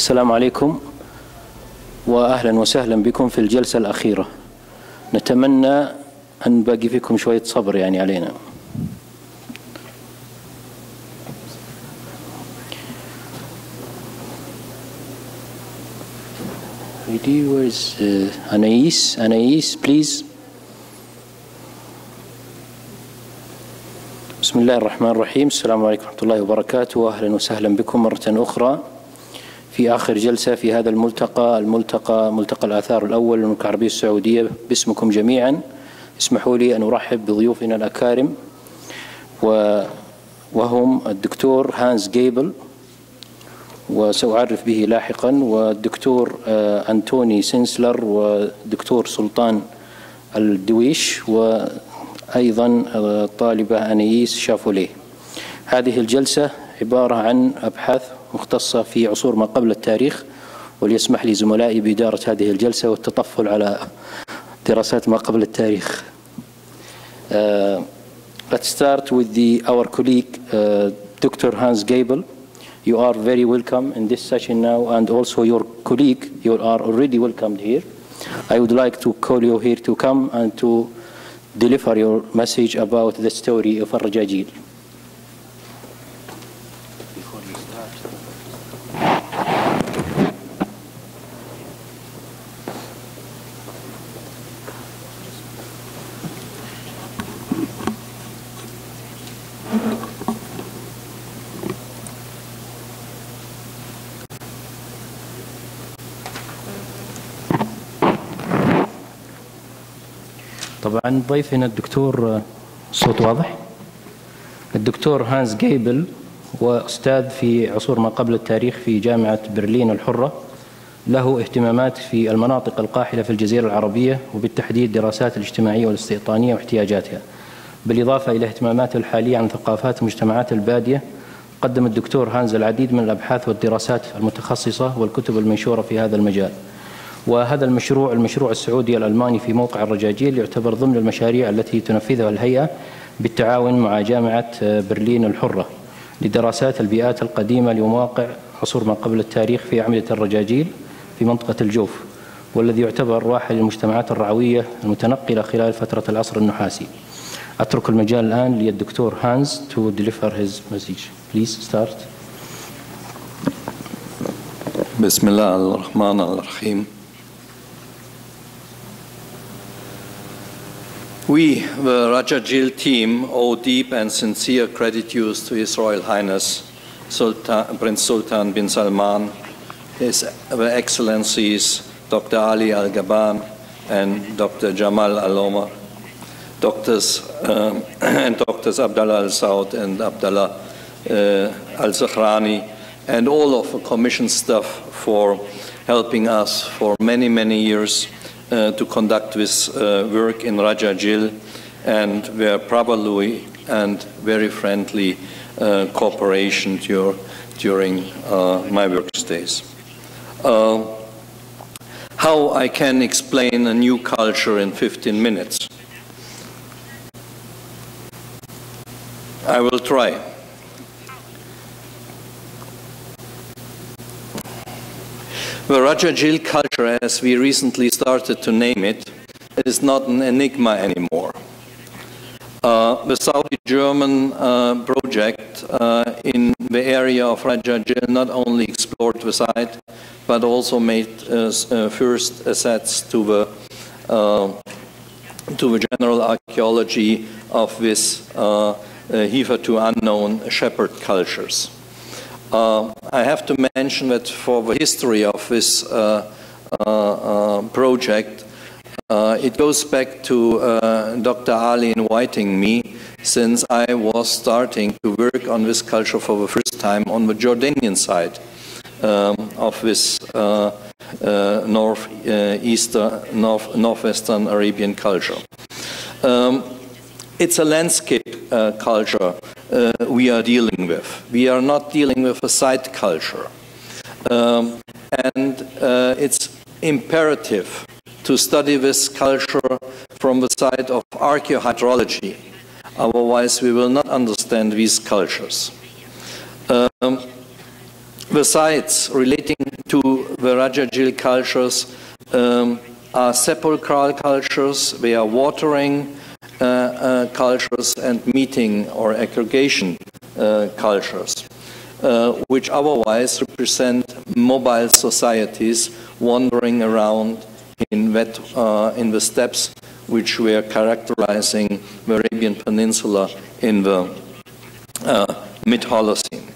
السلام عليكم وأهلا وسهلا بكم في الجلسة الأخيرة. نتمنى أن باقي فيكم شوية صبر يعني علينا. Where is Anais, please. بسم الله الرحمن الرحيم. السلام عليكم ورحمة الله وبركاته، وأهلا وسهلا بكم مرة أخرى في آخر جلسة في هذا ملتقى الآثار الأول للمملكة العربية السعودية باسمكم جميعا. اسمحوا لي أن أرحب بضيوفنا الأكارم وهم الدكتور هانز جيبل وسأعرف به لاحقا، والدكتور أنتوني سينسلر، والدكتور سلطان الدويش، وأيضا الطالبة أنيس شافوليه. هذه الجلسة عبارة عن أبحاث مختصة في عصور ما قبل التاريخ، وليسمح لي زملائي بإدارة هذه الجلسة والتطفل على دراسات ما قبل التاريخ. Let's start with our colleague Dr. Hans Gabel. You are very welcome in this session now, and also your colleague, you are already welcomed here. I would like to call you here to come and to deliver your message about the story of الرجاجيل. طبعا ضيفنا الدكتور، صوت واضح؟ الدكتور هانز جيبل وأستاذ في عصور ما قبل التاريخ في جامعة برلين الحرة، له اهتمامات في المناطق القاحلة في الجزيرة العربية، وبالتحديد دراسات الاجتماعية والاستيطانية واحتياجاتها، بالإضافة إلى اهتماماته الحالية عن ثقافات المجتمعات البادية. قدم الدكتور هانز العديد من الأبحاث والدراسات المتخصصة والكتب المنشورة في هذا المجال. وهذا المشروع السعودي الألماني في موقع الرجاجيل يعتبر ضمن المشاريع التي تنفذها الهيئة بالتعاون مع جامعة برلين الحرة لدراسات البيئات القديمة لمواقع عصور ما قبل التاريخ في أعمدة الرجاجيل في منطقة الجوف، والذي يعتبر واحد المجتمعات الرعوية المتنقلة خلال فترة العصر النحاسي. أترك المجال الآن للدكتور هانز to deliver his message. Please start. بسم الله الرحمن الرحيم. We, the Rajajil team, owe deep and sincere gratitude to His Royal Highness Prince Sultan bin Salman, the Excellencies Dr. Ali Al-Gaban and Dr. Jamal Al-Omar, and Doctors Abdallah Al-Saud and Abdallah Al-Zakhrani, and all of the commission staff for helping us for many, many years to conduct this work in Rajajil, and their brotherly and very friendly cooperation during my work days. How I can explain a new culture in 15 minutes? I will try. The Rajajil culture, as we recently started to name it, is not an enigma anymore. The Saudi-German project in the area of Rajajil not only explored the site, but also made first assets to the general archaeology of this hitherto unknown shepherd cultures. I have to mention that for the history of this project, it goes back to Dr. Ali inviting me, since I was starting to work on this culture for the first time on the Jordanian side of this northwestern Arabian culture. It's a landscape culture we are dealing with. We are not dealing with a site culture. And it's imperative to study this culture from the side of archaeohydrology. Otherwise, we will not understand these cultures. The sites relating to the Rajajil cultures are sepulchral cultures, they are watering cultures, and meeting or aggregation cultures, which otherwise represent mobile societies wandering around in the steppes which were characterizing the Arabian Peninsula in the mid-Holocene.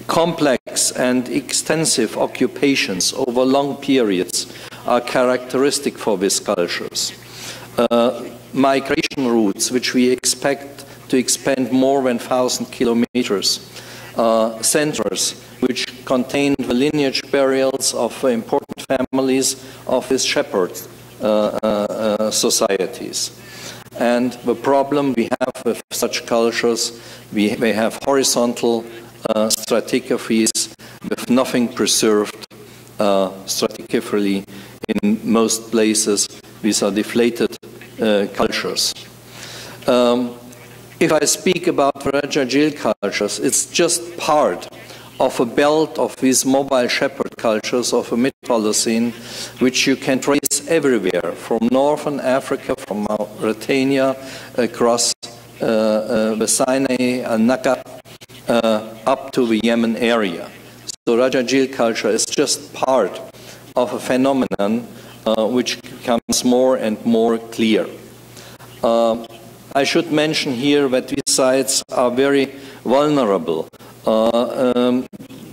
Complex and extensive occupations over long periods are characteristic for these cultures. Migration routes, which we expect to expand more than 1,000 kilometers. Centers, which contain the lineage burials of important families of these shepherd societies. And the problem we have with such cultures, they have horizontal stratigraphies with nothing preserved stratigraphy. In most places, these are deflated cultures. If I speak about Rajajil cultures, it's just part of a belt of these mobile shepherd cultures of the mid-Holocene, which you can trace everywhere, from northern Africa, from Mauritania, across the Sinai and Naka, up to the Yemen area. So Rajajil culture is just part of a phenomenon which becomes more and more clear. I should mention here that these sites are very vulnerable.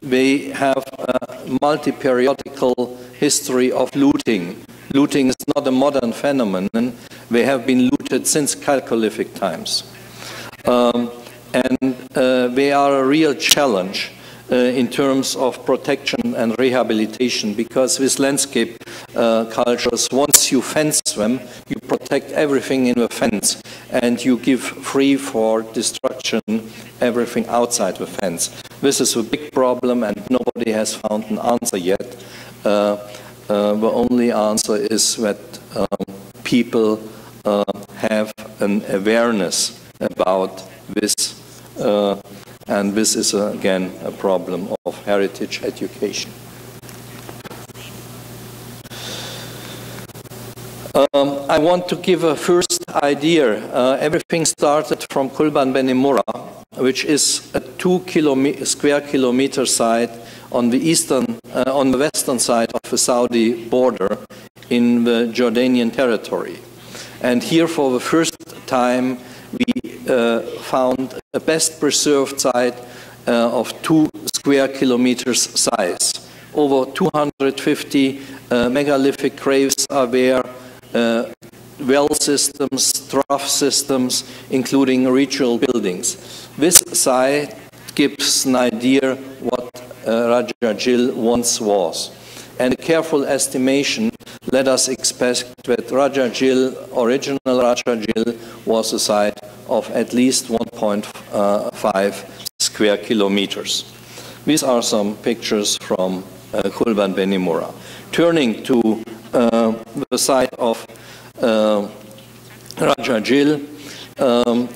They have a multi-periodical history of looting. Looting is not a modern phenomenon. They have been looted since Chalcolithic times. And they are a real challenge in terms of protection and rehabilitation, because with landscape cultures, once you fence them, you protect everything in the fence, and you give free for destruction everything outside the fence. This is a big problem, and nobody has found an answer yet. The only answer is that people have an awareness about this, and this is again a problem of heritage education. I want to give a first idea. Everything started from Kulban Beni Murra, which is a 2 square kilometer site on the western side of the Saudi border in the Jordanian territory. And here, for the first time, we found a best preserved site of 2 square kilometers size. Over 250 megalithic graves are there, well systems, trough systems, including ritual buildings. This site gives an idea what Rajajil once was. And a careful estimation let us expect that Rajajil, original Rajajil, was a site of at least 1.5 square kilometers. These are some pictures from Kulban Beni Murra. Turning to the site of Rajajil,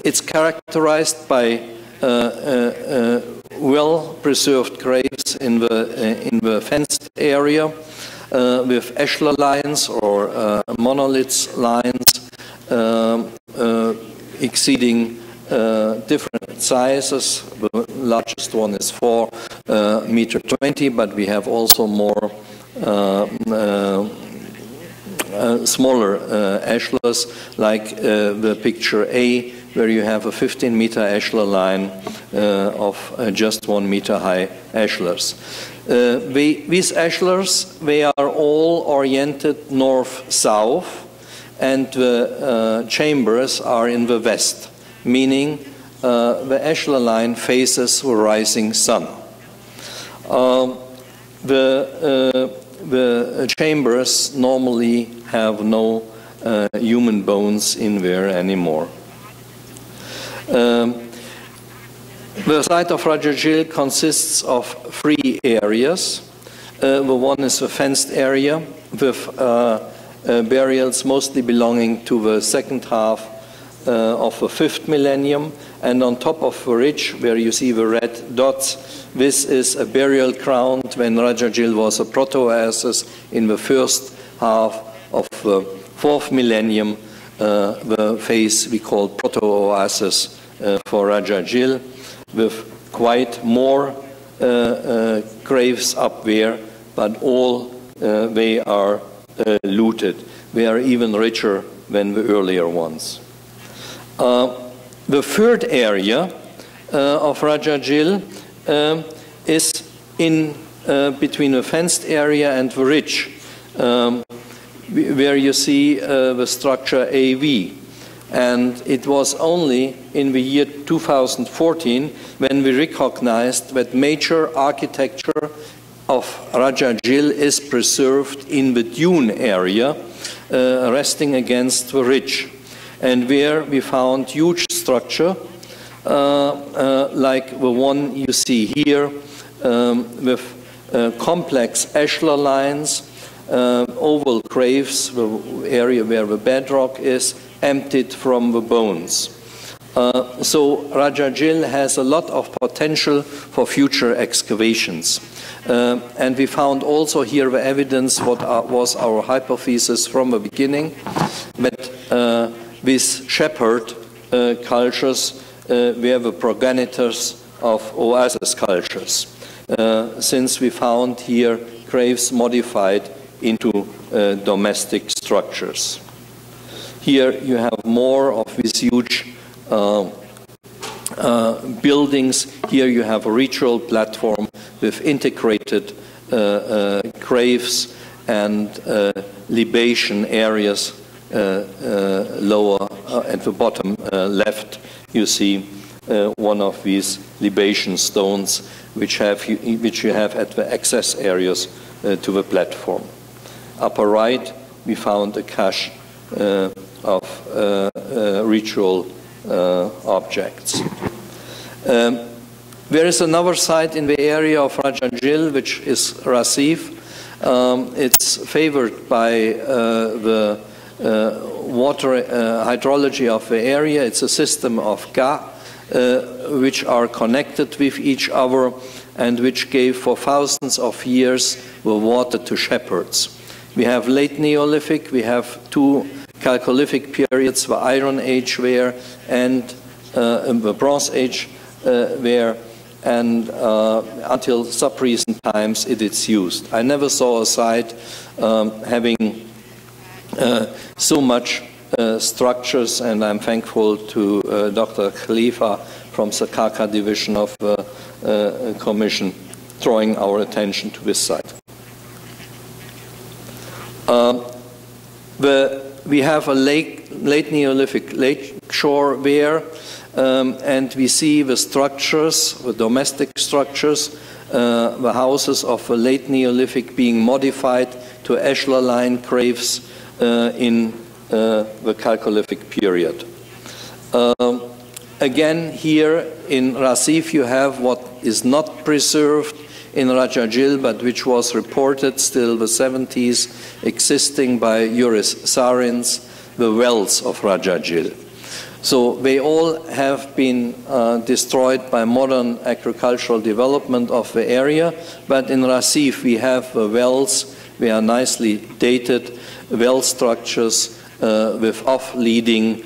it's characterized by well-preserved graves in the fenced area with ashlar lines or monoliths lines exceeding different sizes. The largest one is 4.20 meters, but we have also more smaller ashlars, like the picture A, where you have a 15-meter ashlar line of just 1 meter high ashlars. These ashlars, they are all oriented north-south, and the chambers are in the west, meaning the ashlar line faces the rising sun. The chambers normally have no human bones in there anymore. The site of Rajajil consists of 3 areas. The one is a fenced area with burials mostly belonging to the second half of the 5th millennium, and on top of the ridge where you see the red dots, this is a burial ground when Rajagil was a proto-oasis in the first half of the 4th millennium, the phase we call proto-oasis for Rajagil, with quite more graves up there, but all they are looted. They are even richer than the earlier ones. The third area of Rajagil is in between the fenced area and the ridge, where you see the structure AV. And it was only in the year 2014 when we recognized that major architecture of Rajagil is preserved in the dune area, resting against the ridge. And where we found huge structure, like the one you see here, with complex ashlar lines, oval graves, the area where the bedrock is, emptied from the bones. So Rajagil has a lot of potential for future excavations. And we found also here the evidence what was our hypothesis from the beginning, that these shepherd cultures were the progenitors of oasis cultures, since we found here graves modified into domestic structures. Here you have more of these huge buildings. Here you have a ritual platform with integrated graves and libation areas. Lower at the bottom left, you see one of these libation stones, which you have at the access areas to the platform. Upper right, we found a cache of ritual objects. There is another site in the area of Rajagil, which is Rasif. It's favored by the water hydrology of the area. It's a system of ga, which are connected with each other and which gave for thousands of years the water to shepherds. We have late Neolithic, we have two Chalcolithic periods, the Iron Age there and the Bronze Age there, and until sub-recent times it is used. I never saw a site having so much structures, and I'm thankful to Dr. Khalifa from Sakaka division of the Commission drawing our attention to this site. We have a late Neolithic lake shore there, and we see the structures, the domestic structures, the houses of the late Neolithic being modified to ashlar line graves in the Chalcolithic period. Again, here in Rasif you have what is not preserved in Rajagil, but which was reported still the 70s, existing by Juris Sarins, the wells of Rajagil. So they all have been destroyed by modern agricultural development of the area, but in Rasif we have the wells. They are nicely dated well structures with off-leading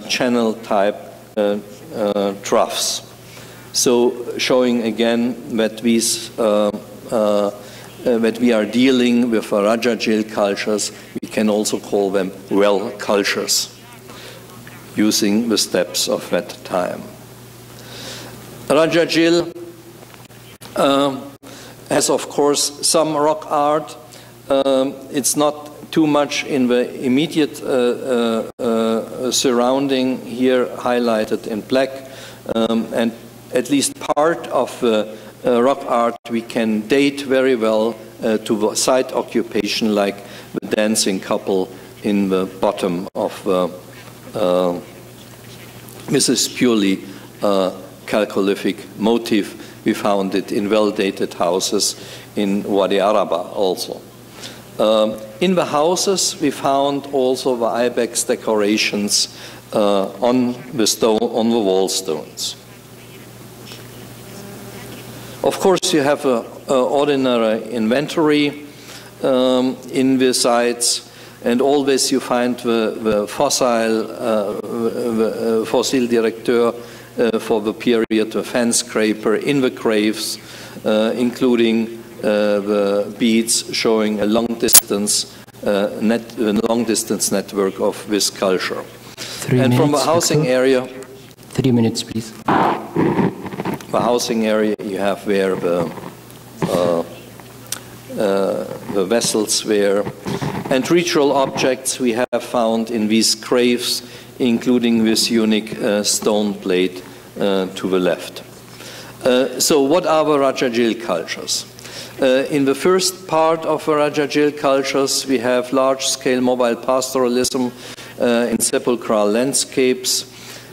channel-type troughs. So showing again that that we are dealing with Rajagil cultures, we can also call them well cultures, using the steps of that time. Rajagil has, of course, some rock art. It's not too much in the immediate surrounding here highlighted in black, and at least part of the rock art we can date very well to the site occupation, like the dancing couple in the bottom of this is purely Chalcolithic motif. We found it in well-dated houses in Wadi Araba also. In the houses we found also the ibex decorations on the wall stones. Of course, you have an ordinary inventory in the sites, and always you find the fossil directeur for the period, the fan scraper in the graves, including the beads showing a long distance network of this culture. And from the housing area, 3 minutes, please. The housing area, you have there the vessels there, and ritual objects we have found in these graves, including this unique stone plate to the left. So what are the Rajajil cultures? In the first part of the Rajajil cultures, we have large-scale mobile pastoralism in sepulchral landscapes.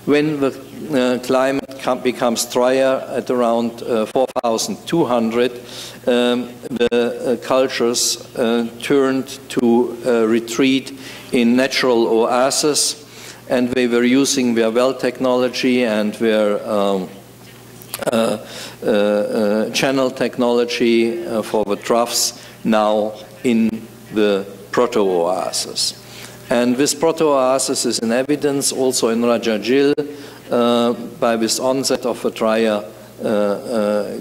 When the climate becomes drier at around 4,200, the cultures turned to retreat in natural oases, and they were using their well technology and their channel technology for the troughs now in the proto-oasis. And this proto-oasis is in evidence also in Rajajil by this onset of a drier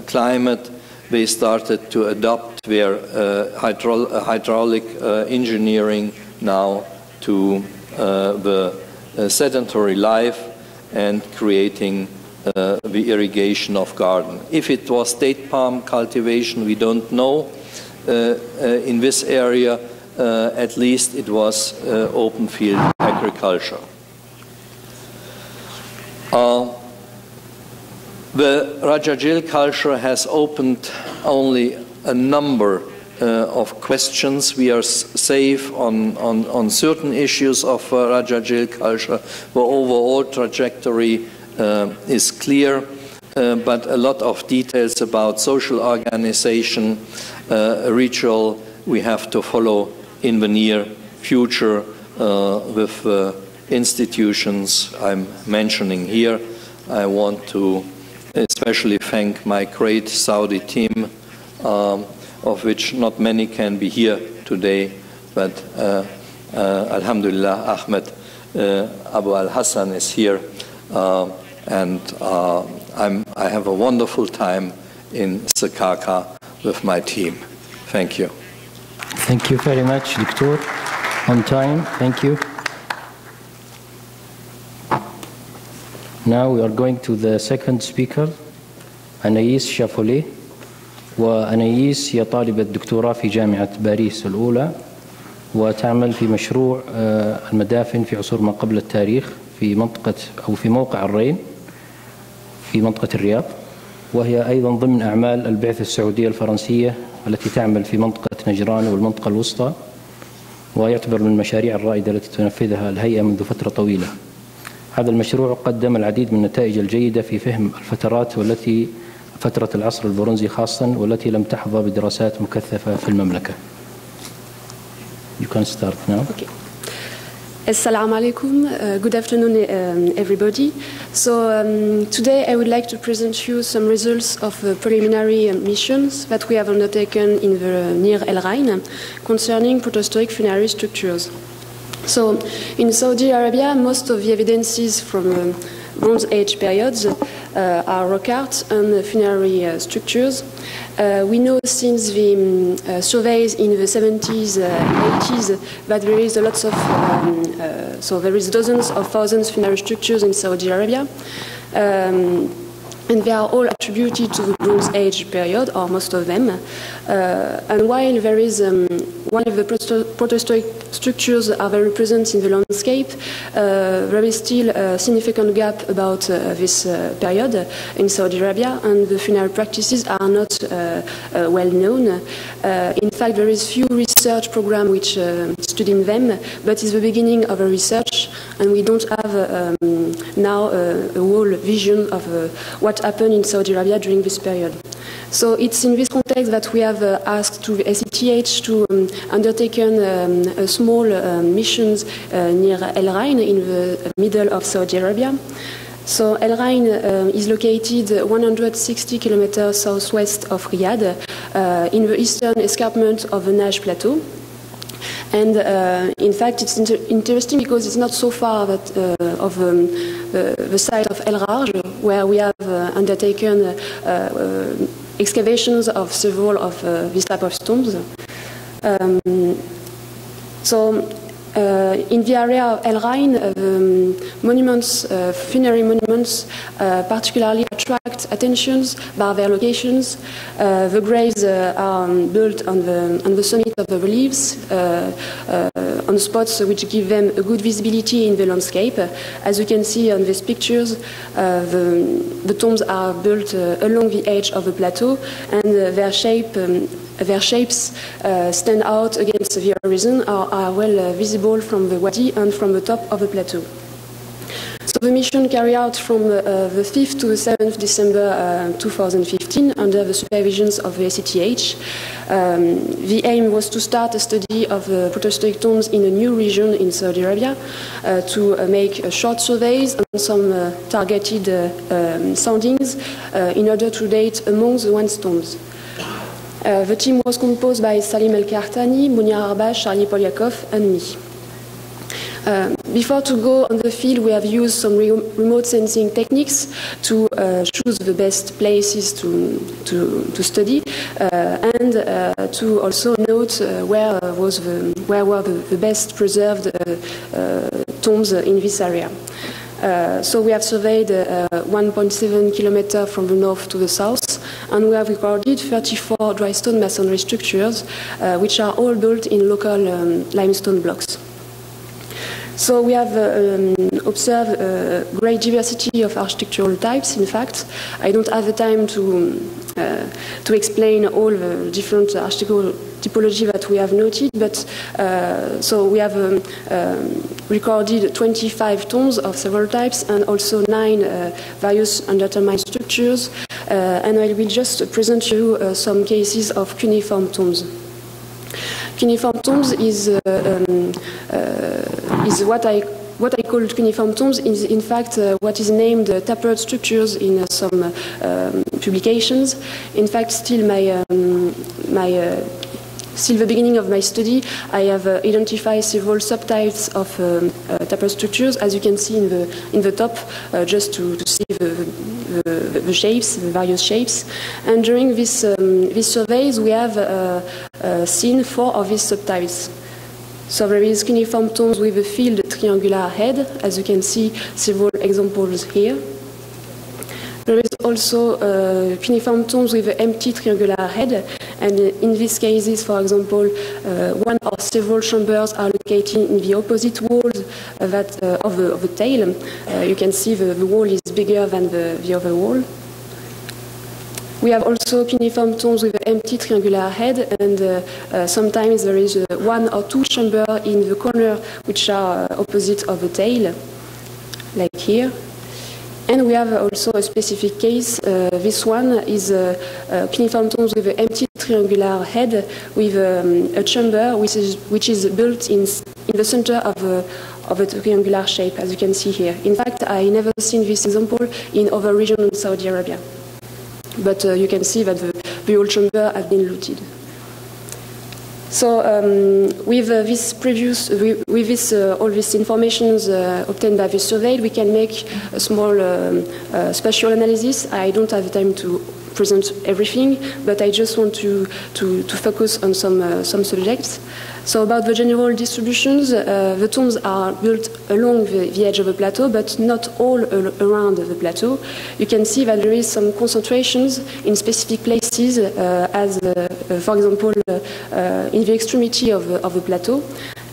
climate. They started to adopt their hydraulic engineering now to the sedentary life and creating the irrigation of garden. If it was date palm cultivation, we don't know. In this area, at least it was open field agriculture. The Rajajil culture has opened only a number of questions. We are safe on certain issues of Rajajil culture. The overall trajectory is clear, but a lot of details about social organization, ritual, we have to follow in the near future with institutions I'm mentioning here. I want to especially thank my great Saudi team, of which not many can be here today, but Alhamdulillah, Ahmed Abu Al-Hassan is here, and I have a wonderful time in Sakaka with my team. Thank you. Thank you very much, Doctor. On time, thank you. Now we are going to the second speaker, أنايس شافولي. وأنايس هي طالبة دكتوراه في جامعة باريس الأولى، وتعمل في مشروع المدافن في عصور ما قبل التاريخ في منطقة أو في موقع الرين في منطقة الرياض، وهي أيضا ضمن أعمال البعثة السعودية الفرنسية التي تعمل في منطقة نجران والمنطقة الوسطى، ويعتبر من المشاريع الرائدة التي تنفذها الهيئة منذ فترة طويلة. هذا المشروع قدم العديد من النتائج الجيدة في فهم الفترات والتي فترة العصر البرونزي خاصة والتي لم تحظى بدراسات مكثفة في المملكة. You can start now. Okay. Assalamu alaikum. Good afternoon, everybody. So today I would like to present you some results of preliminary missions that we have undertaken in the near El Rhain concerning prehistoric funerary structures. So in Saudi Arabia, most of the evidences from Bronze Age periods are rock art and funerary structures. We know since the surveys in the 70s and 80s that there is lots of, so there is dozens of thousands of funerary structures in Saudi Arabia. And they are all attributed to the Bronze Age period, or most of them. And while there is one of the prehistoric structures are very present in the landscape, there is still a significant gap about this period in Saudi Arabia, and the funeral practices are not well known. In fact, there is few research programs which study them, but it's the beginning of a research, and we don't have now a whole vision of what happened in Saudi Arabia during this period. So it's in this context that we have asked to SETH to undertaken a small missions near El Rhain in the middle of Saudi Arabia. So El Rhain is located 160 kilometers southwest of Riyadh in the eastern escarpment of the Najd Plateau. And in fact, it's interesting because it's not so far that, of the site of El Raj, where we have undertaken excavations of several of these type of tombs. In the area of El Rhain, monuments, funerary monuments, particularly attract attentions by their locations. The graves are built on the summit of the reliefs, on spots which give them a good visibility in the landscape. As you can see on these pictures, the tombs are built along the edge of the plateau, and their shapes stand out against the horizon, are well visible from the wadi and from the top of the plateau. So the mission carried out from the 5th to the 7th December 2015 under the supervisions of the SETH. The aim was to start a study of the prehistoric tombs in a new region in Saudi Arabia, to make short surveys and some targeted soundings in order to date among the one's tombs. The team was composed by Salim El-Kahtani, Munir Arbash, Charlie Polyakov, and me. Before to go on the field, we have used some remote sensing techniques to choose the best places to study and to also note where were the best preserved tombs in this area. So we have surveyed 1.7 kilometers from the north to the south, and we have recorded 34 dry stone masonry structures, which are all built in local limestone blocks. So we have observed a great diversity of architectural types. In fact, I don't have the time to explain all the different architectural typology that we have noted, but so we have recorded 25 tombs of several types and also 9 various undetermined structures, and I will just present you some cases of cuneiform tombs. Cuneiform tombs is what I call cuneiform tombs is in fact what is named tapered structures in some publications. In fact, still the beginning of my study, I have identified several subtypes of tapered structures, as you can see in the top, just to see the shapes, the various shapes. And during these surveys, we have seen 4 of these subtypes. So there is cuneiform tombs with a filled triangular head, as you can see several examples here. There is also cuneiform tombs with an empty triangular head, and in these cases, for example, one or several chambers are located in the opposite walls of the tail. You can see the wall is bigger than the other wall. We have also cuneiform tombs with an empty triangular head, and sometimes there is 1 or 2 chambers in the corner which are opposite of the tail, like here. And we have also a specific case. This one is cuneiform tombs with an empty triangular head with a chamber which is built in the center of a triangular shape, as you can see here. In fact, I never seen this example in other regions in Saudi Arabia. But you can see that the whole chamber has been looted. So with all this information obtained by the survey, we can make a small spatial analysis. I don't have the time to present everything, but I just want to focus on some subjects. So about the general distributions, the tombs are built along the edge of the plateau, but not all around the plateau. You can see that there is some concentrations in specific places, as for example in the extremity of the plateau,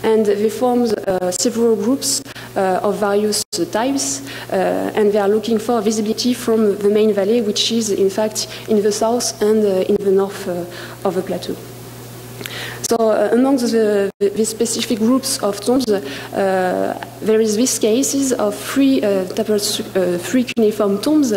and they form several groups of various types, and they are looking for visibility from the main valley, which is in fact in the south and in the north of the plateau. So among the specific groups of tombs, there is this cases of three cuneiform tombs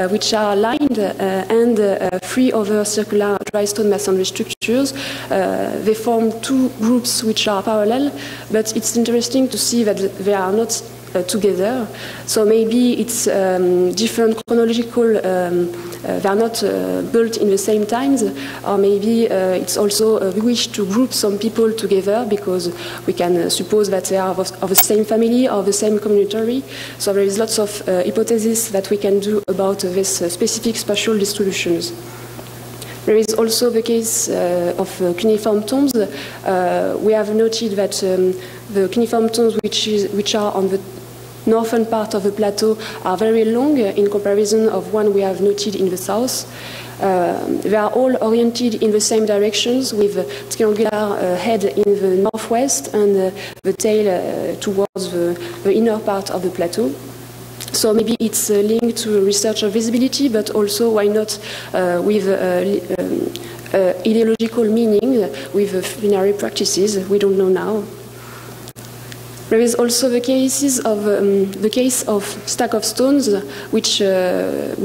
which are lined and three other circular dry stone masonry structures. They form two groups which are parallel, but it's interesting to see that they are not together. So maybe it's different chronological, they are not built in the same times, or maybe it's also a wish to group some people together because we can suppose that they are of the same family or the same community. So there is lots of hypotheses that we can do about this specific spatial distributions. There is also the case of cuneiform tombs. We have noted that the cuneiform tombs which are on the northern part of the plateau are very long in comparison of one we have noted in the south. They are all oriented in the same directions with a triangular head in the northwest and the tail towards the inner part of the plateau. So maybe it's linked to research of visibility, but also why not with ideological meaning with funerary practices. We don't know now. There is also the case of stack of stones which are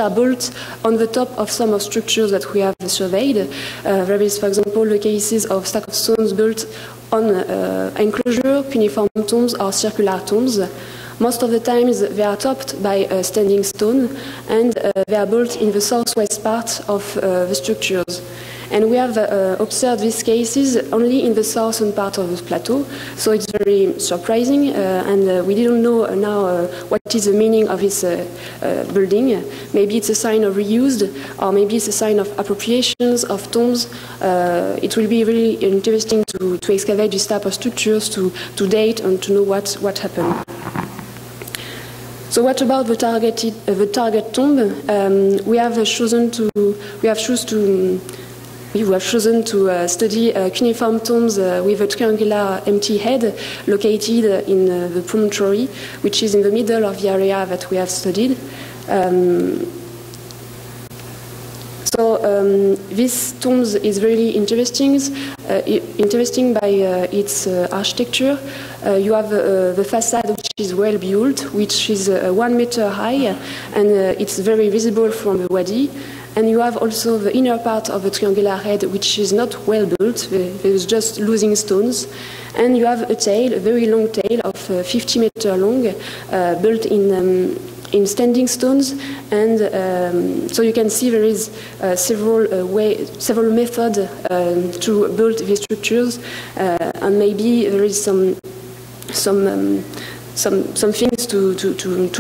built on the top of some of structures that we have surveyed. There is, for example, the cases of stack of stones built on enclosure, cuneiform tombs or circular tombs. Most of the times they are topped by a standing stone and they are built in the southwest part of the structures. And we have observed these cases only in the southern part of the plateau, so it's very surprising, and we didn't know now what is the meaning of this building. Maybe it's a sign of reuse, or maybe it's a sign of appropriations of tombs. It will be really interesting to excavate this type of structures, to date and to know what happened. So what about the target tomb? We have chosen to study cuneiform tombs with a triangular empty head located in the promontory, which is in the middle of the area that we have studied. This tomb is really interesting by its architecture. You have the facade, which is well built, which is 1 meter high, and it's very visible from the wadi. And you have also the inner part of the triangular head, which is not well built. There's just losing stones. And you have a tail, a very long tail of 50 meters long, built in standing stones. And so you can see there is several methods to build these structures. And maybe there is some things to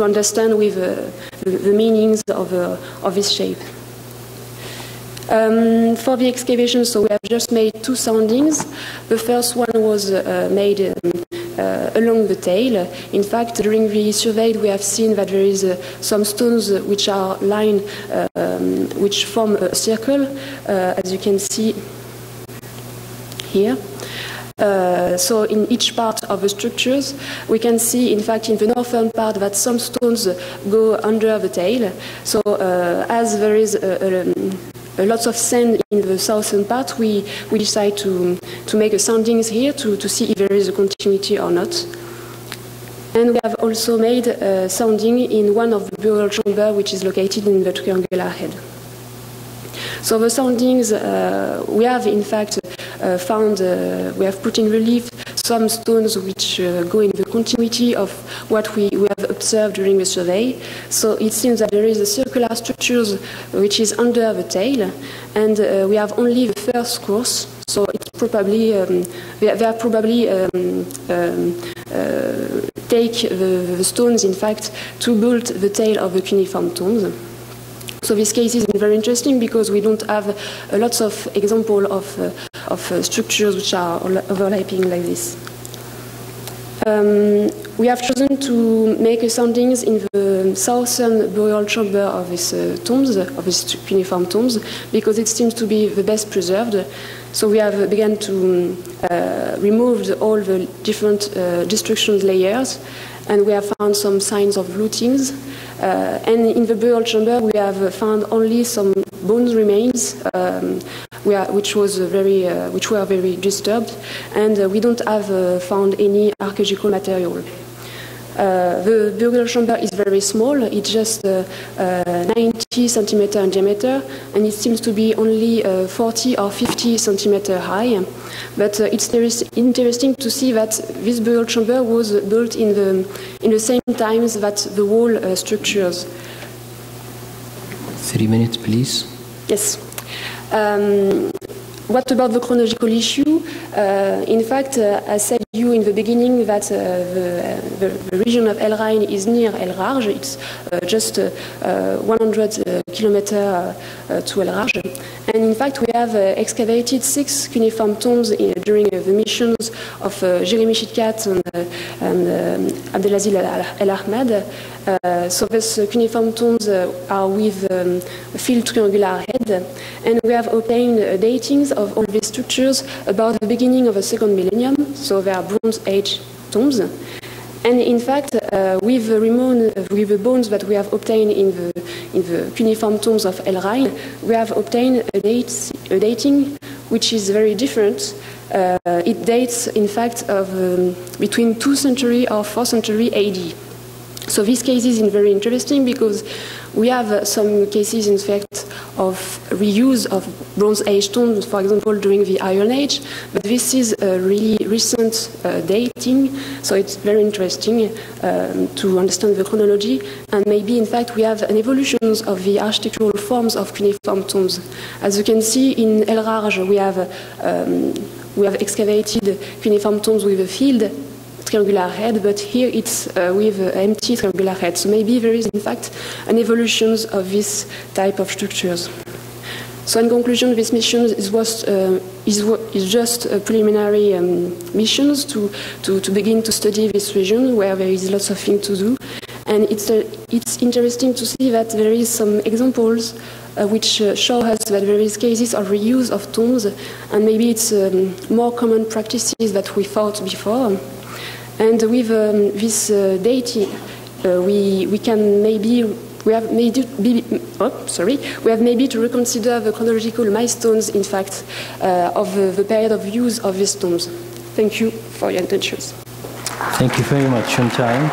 understand with the meanings of this shape. For the excavation, so we have just made 2 soundings. The first one was made along the tail. In fact, during the survey, we have seen that there is some stones which are lined, which form a circle, as you can see here. So in each part of the structures, we can see, in fact, in the northern part that some stones go under the tail. So as there is lots of sand in the southern part, we decide to make a soundings here to see if there is a continuity or not. And we have also made a sounding in one of the burial chambers, which is located in the triangular head. So the soundings, we have in fact found, we have put in relief some stones which go in the continuity of what we have observed during the survey. So it seems that there is a circular structure which is under the tail, and we have only the first course. So it's probably they are probably take the stones, in fact, to build the tail of the cuneiform tombs. So this case is very interesting because we don't have lots of examples of structures which are overlapping like this. We have chosen to make a soundings in the southern burial chamber of these tombs, of these cuneiform tombs, because it seems to be the best preserved. So we have begun to remove all the different destruction layers, and we have found some signs of lootings. And in the burial chamber, we have found only some bones remains which were very disturbed, and we don't have found any archaeological material. The burial chamber is very small. It's just 90 centimeters in diameter, and it seems to be only 40 or 50 centimeters high. But it's interesting to see that this burial chamber was built in the same times that the wall structures. 3 minutes, please. Yes. What about the chronological issue? In fact, I said you in the beginning that the region of El Rhin is near El Rarj. It's just 100 kilometers to El Rarj. And in fact, we have excavated 6 cuneiform tombs during the missions of Jeremy Chitkat and Abdelaziz El Ahmed. So these cuneiform tombs are with filled triangular head, and we have obtained datings of all these structures about the beginning of the second millennium, so they are Bronze Age tombs. And in fact, with the bones that we have obtained in the cuneiform tombs of El Rhin, we have obtained a dating which is very different. It dates, in fact, of between 2nd century or 4th century AD. So this case is very interesting because we have some cases, in fact, of reuse of Bronze Age tombs, for example, during the Iron Age, but this is a really recent dating, so it's very interesting to understand the chronology, and maybe, in fact, we have an evolution of the architectural forms of cuneiform tombs. As you can see, in El Rarj, we have excavated cuneiform tombs with a filled triangular head, but here it's with empty triangular head. So maybe there is, in fact, an evolution of this type of structures. So in conclusion, this mission is just a preliminary missions to begin to study this region where there is lots of things to do. And it's interesting to see that there is some examples which show us that there is cases of reuse of tombs, and maybe it's more common practices that we thought before. And with this dating, we have maybe to reconsider the chronological milestones, in fact, of the period of use of these tombs. Thank you for your attention. Thank you very much, Shantime.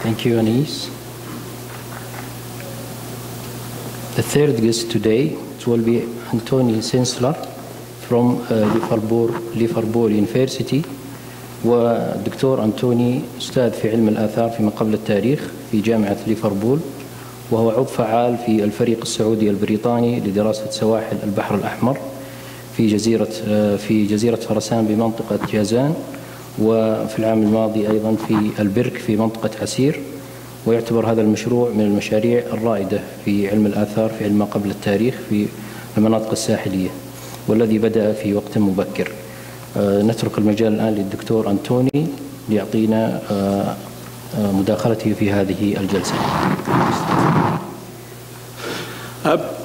Thank you, Anis. The third guest today will be Anthony Sensler from ليفربول University، والدكتور أنتوني أستاذ في علم الآثار في ماقبل التاريخ في جامعة ليفربول، وهو عضو فعال في الفريق السعودي البريطاني لدراسة سواحل البحر الأحمر في جزيرة فرسان بمنطقة جازان، وفي العام الماضي أيضا في البرك في منطقة عسير. ويعتبر هذا المشروع من المشاريع الرائدة في علم الآثار في علم ماقبل التاريخ في المناطق الساحلية، والذي بدأ في وقت مبكر. نترك المجال الآن للدكتور أنتوني ليعطينا مداخلته في هذه الجلسة.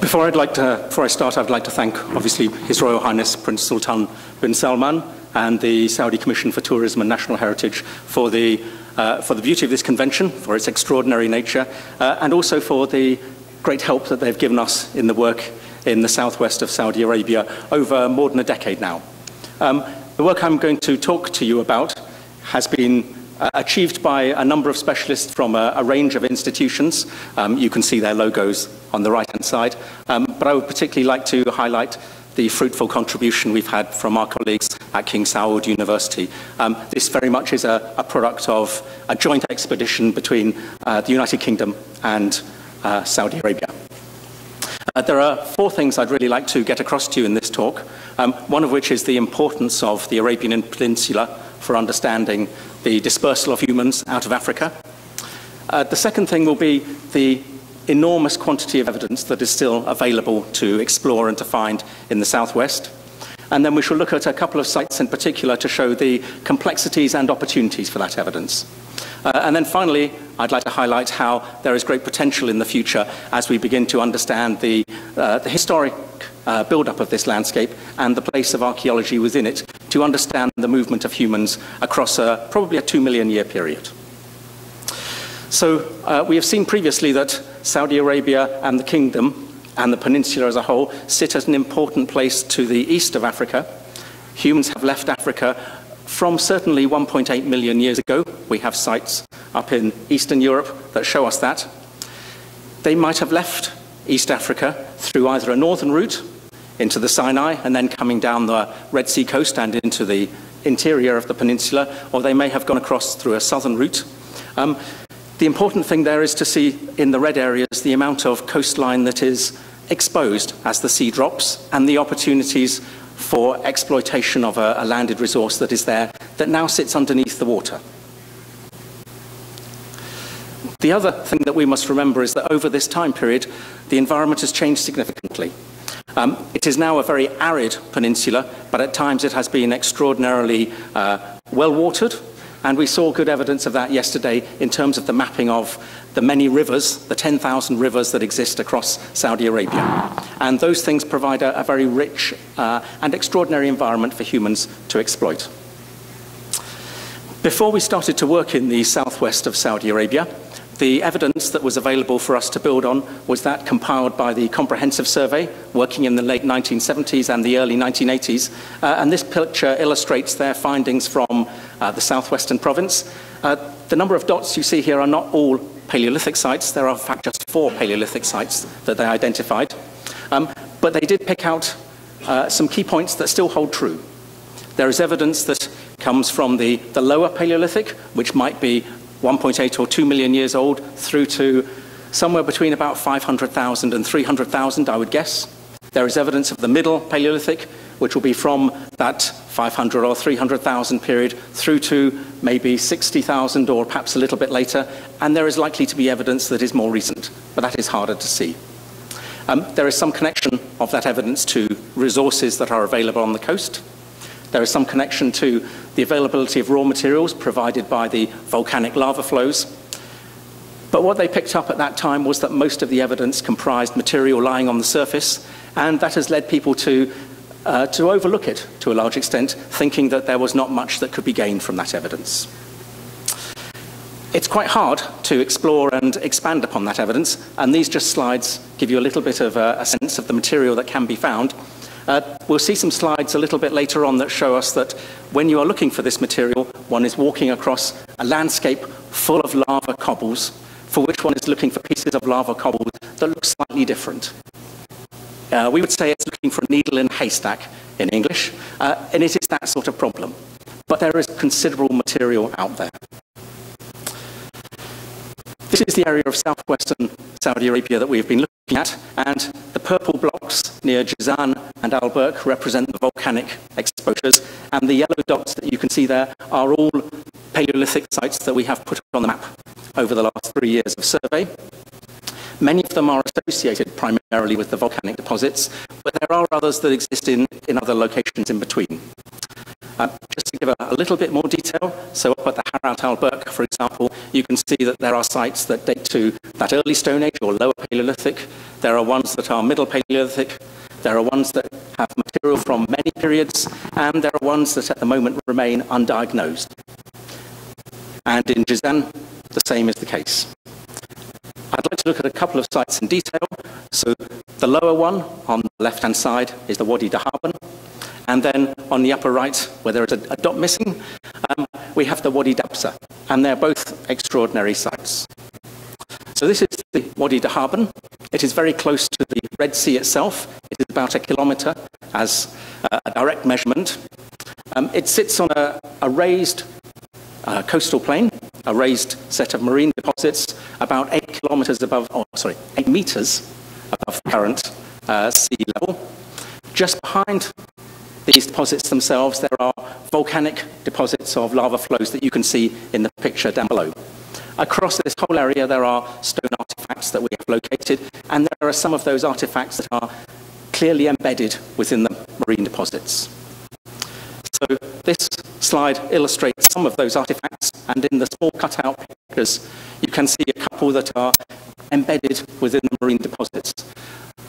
Before I start, I'd like to thank, obviously, His Royal Highness Prince Sultan bin Salman and the Saudi Commission for Tourism and National Heritage for the beauty of this convention, for its extraordinary nature, and also for the great help that they've given us in the work in the southwest of Saudi Arabia over more than a decade now. The work I'm going to talk to you about has been achieved by a number of specialists from a range of institutions. You can see their logos on the right-hand side, but I would particularly like to highlight the fruitful contribution we've had from our colleagues at King Saud University. This very much is a product of a joint expedition between the United Kingdom and Saudi Arabia. There are 4 things I'd really like to get across to you in this talk, one of which is the importance of the Arabian Peninsula for understanding the dispersal of humans out of Africa. The second thing will be the enormous quantity of evidence that is still available to explore and to find in the southwest. And then we shall look at a couple of sites in particular to show the complexities and opportunities for that evidence. And then finally, I'd like to highlight how there is great potential in the future as we begin to understand the historic build-up of this landscape and the place of archaeology within it to understand the movement of humans across probably a 2 million year period. So we have seen previously that Saudi Arabia and the Kingdom and the peninsula as a whole sit at an important place to the east of Africa. Humans have left Africa from certainly 1.8 million years ago. We have sites up in Eastern Europe that show us that. They might have left East Africa through either a northern route into the Sinai and then coming down the Red Sea coast and into the interior of the peninsula, or they may have gone across through a southern route. The important thing there is to see in the red areas the amount of coastline that is exposed as the sea drops and the opportunities for exploitation of a landed resource that is there that now sits underneath the water. The other thing that we must remember is that over this time period, the environment has changed significantly. It is now a very arid peninsula, but at times it has been extraordinarily well-watered, and we saw good evidence of that yesterday in terms of the mapping of the many rivers, the 10,000 rivers that exist across Saudi Arabia. And those things provide a very rich and extraordinary environment for humans to exploit. Before we started to work in the southwest of Saudi Arabia, the evidence that was available for us to build on was that compiled by the Comprehensive Survey, working in the late 1970s and the early 1980s. And this picture illustrates their findings from the southwestern province. The number of dots you see here are not all Paleolithic sites. There are, in fact, just 4 Paleolithic sites that they identified. But they did pick out some key points that still hold true. There is evidence that comes from the lower Paleolithic, which might be 1.8 or 2 million years old, through to somewhere between about 500,000 and 300,000, I would guess. There is evidence of the middle Paleolithic, which will be from that 500 or 300,000 period through to maybe 60,000 or perhaps a little bit later, and there is likely to be evidence that is more recent, but that is harder to see. There is some connection of that evidence to resources that are available on the coast. There is some connection to the availability of raw materials provided by the volcanic lava flows. But what they picked up at that time was that most of the evidence comprised material lying on the surface, and that has led people to overlook it to a large extent, thinking that there was not much that could be gained from that evidence. It's quite hard to explore and expand upon that evidence, and these just slides give you a little bit of a sense of the material that can be found. We'll see some slides a little bit later on that show us that when you are looking for this material, one is walking across a landscape full of lava cobbles, for which one is looking for pieces of lava cobbles that look slightly different. We would say it's looking for a needle in a haystack in English, and it is that sort of problem. But there is considerable material out there. This is the area of southwestern Saudi Arabia that we've been looking at, and the purple blocks near Jizan and Al-Burq represent the volcanic exposures, and the yellow dots that you can see there are all Paleolithic sites that we have put on the map over the last 3 years of survey. Many of them are associated primarily with the volcanic deposits, but there are others that exist in other locations in between. Just to give a little bit more detail, so up at the Harat al-Burq, for example, you can see that there are sites that date to that early Stone Age or lower Paleolithic. There are ones that are middle Paleolithic. There are ones that have material from many periods, and there are ones that at the moment remain undiagnosed. And in Jizan, the same is the case. I'd like to look at a couple of sites in detail. So the lower one on the left-hand side is the Wadi Dahaban. And then on the upper right, where there is a dot missing, we have the Wadi Dabsa, and they're both extraordinary sites. So this is the Wadi Dahaban. It is very close to the Red Sea itself. It is about 1 kilometre as a direct measurement. It sits on a raised coastal plain, a raised set of marine deposits, about 8 metres above current sea level. Just behind these deposits themselves, there are volcanic deposits of lava flows that you can see in the picture down below. Across this whole area, there are stone artifacts that we have located, and there are some of those artifacts that are clearly embedded within the marine deposits. So this slide illustrates some of those artifacts, and in the small cutout pictures, you can see a couple that are embedded within the marine deposits.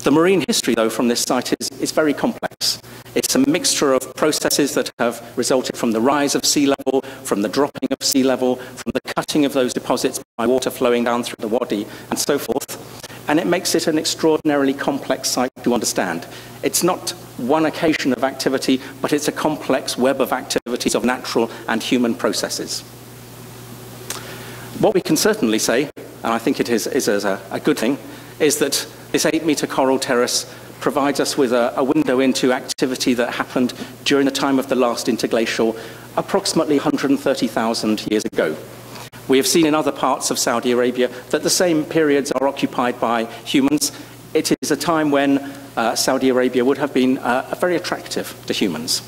The marine history, though, from this site is very complex. It's a mixture of processes that have resulted from the rise of sea level, from the dropping of sea level, from the cutting of those deposits by water flowing down through the wadi, and so forth. and it makes it an extraordinarily complex site to understand. It's not one occasion of activity, but it's a complex web of activities of natural and human processes. What we can certainly say, and I think it is a good thing, is that this 8-metre coral terrace provides us with a window into activity that happened during the time of the last interglacial, approximately 130,000 years ago. We have seen in other parts of Saudi Arabia that the same periods are occupied by humans. It is a time when Saudi Arabia would have been very attractive to humans.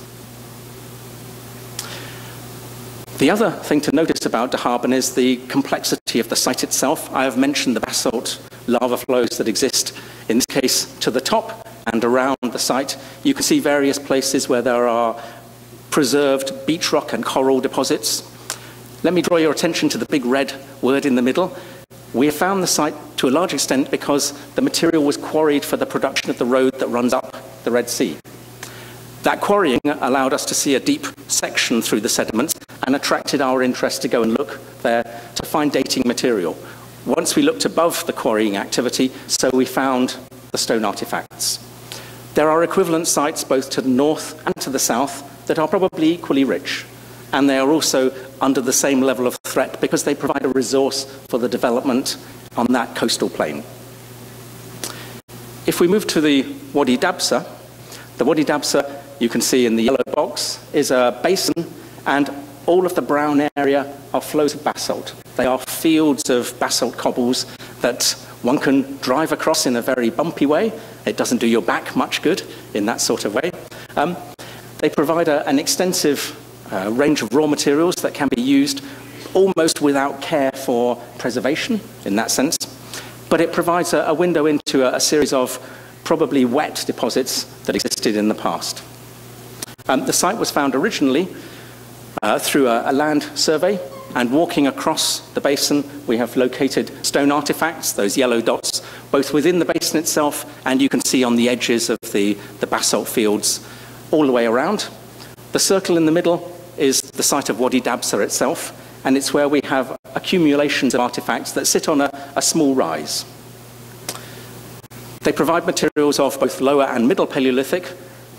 The other thing to notice about Dahában is the complexity of the site itself. I have mentioned the basalt lava flows that exist, in this case, to the top and around the site. You can see various places where there are preserved beach rock and coral deposits. Let me draw your attention to the big red word in the middle. We have found the site to a large extent because the material was quarried for the production of the road that runs up the Red Sea. That quarrying allowed us to see a deep section through the sediments and attracted our interest to go and look there to find dating material. Once we looked above the quarrying activity, so we found the stone artifacts. There are equivalent sites both to the north and to the south that are probably equally rich, and they are also under the same level of threat because they provide a resource for the development on that coastal plain. If we move to the Wadi Dabsa, the Wadi Dabsa, you can see in the yellow box, is a basin, and all of the brown area are flows of basalt. They are fields of basalt cobbles that one can drive across in a very bumpy way. It doesn't do your back much good in that sort of way. They provide an extensive range of raw materials that can be used almost without care for preservation in that sense. But it provides a window into a series of probably wet deposits that existed in the past. The site was found originally through a land survey, and walking across the basin we have located stone artifacts, those yellow dots, both within the basin itself and you can see on the edges of the basalt fields all the way around. The circle in the middle is the site of Wadi Dabsa itself, and it's where we have accumulations of artifacts that sit on a small rise. They provide materials of both lower and middle Paleolithic.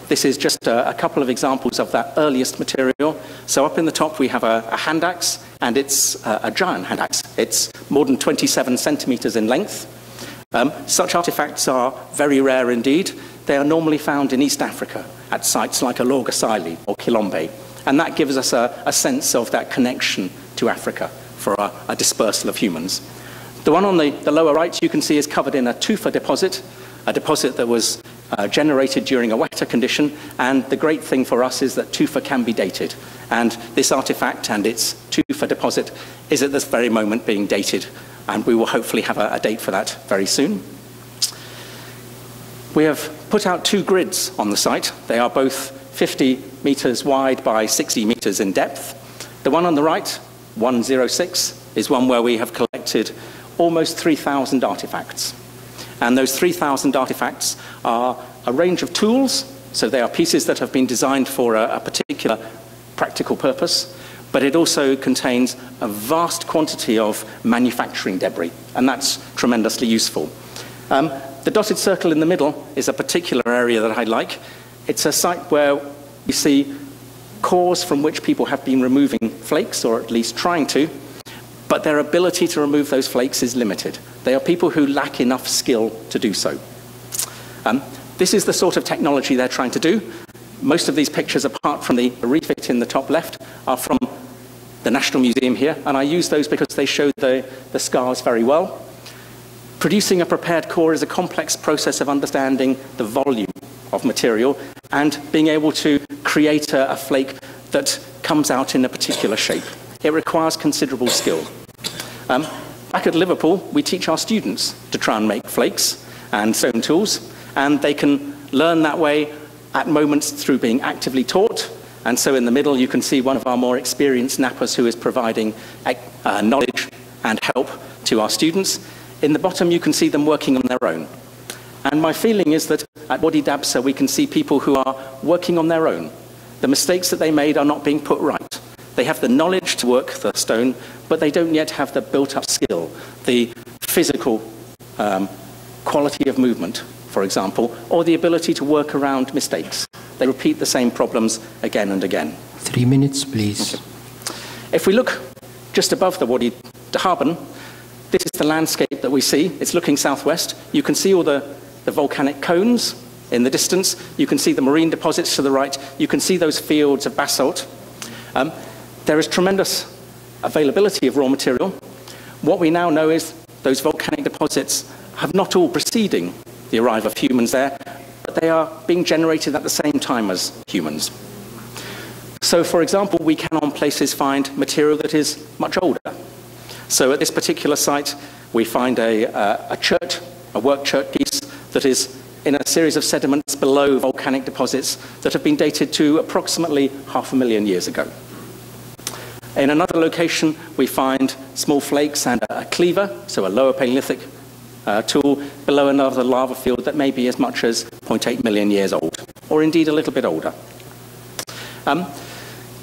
This is just a couple of examples of that earliest material. So up in the top we have a hand axe, and it's a giant hand axe. It's more than 27 centimeters in length. Such artifacts are very rare indeed. They are normally found in East Africa at sites like Alogasili or Kilombe, and that gives us a sense of that connection to Africa for a dispersal of humans. The one on the lower right you can see is covered in a tufa deposit, a deposit that was generated during a wetter condition, and the great thing for us is that tufa can be dated, and this artifact and its tufa deposit is at this very moment being dated, and we will hopefully have a date for that very soon. We have put out two grids on the site. They are both 50 meters wide by 60 meters in depth. The one on the right, 106, is one where we have collected almost 3,000 artifacts. And those 3,000 artifacts are a range of tools, so they are pieces that have been designed for a particular practical purpose, but it also contains a vast quantity of manufacturing debris, and that's tremendously useful. The dotted circle in the middle is a particular area that I like. It's a site where we see cores from which people have been removing flakes, or at least trying to, but their ability to remove those flakes is limited. They are people who lack enough skill to do so. This is the sort of technology they're trying to do. Most of these pictures, apart from the refit in the top left, are from the National Museum here, and I use those because they show the scars very well. Producing a prepared core is a complex process of understanding the volume of material and being able to create a flake that comes out in a particular shape. It requires considerable skill. Back at Liverpool, we teach our students to try and make flakes and stone tools, and they can learn that way at moments through being actively taught. And so in the middle you can see one of our more experienced nappers who is providing knowledge and help to our students. In the bottom you can see them working on their own. And my feeling is that at Wadi Dabsa we can see people who are working on their own. The mistakes that they made are not being put right. They have the knowledge to work the stone, but they don't yet have the built-up skill, the physical quality of movement, for example, or the ability to work around mistakes. They repeat the same problems again and again. 3 minutes, please. Okay. If we look just above the Wadi Dahaban, this is the landscape that we see. It's looking southwest. You can see all the volcanic cones in the distance. You can see the marine deposits to the right. You can see those fields of basalt. There is tremendous availability of raw material. What we now know is those volcanic deposits have not all preceding the arrival of humans there, but they are being generated at the same time as humans. So, for example, we can on places find material that is much older. So at this particular site, we find a work chert piece that is in a series of sediments below volcanic deposits that have been dated to approximately 500,000 years ago. In another location, we find small flakes and a cleaver, so a lower Paleolithic tool, below another lava field that may be as much as 0.8 million years old, or indeed a little bit older.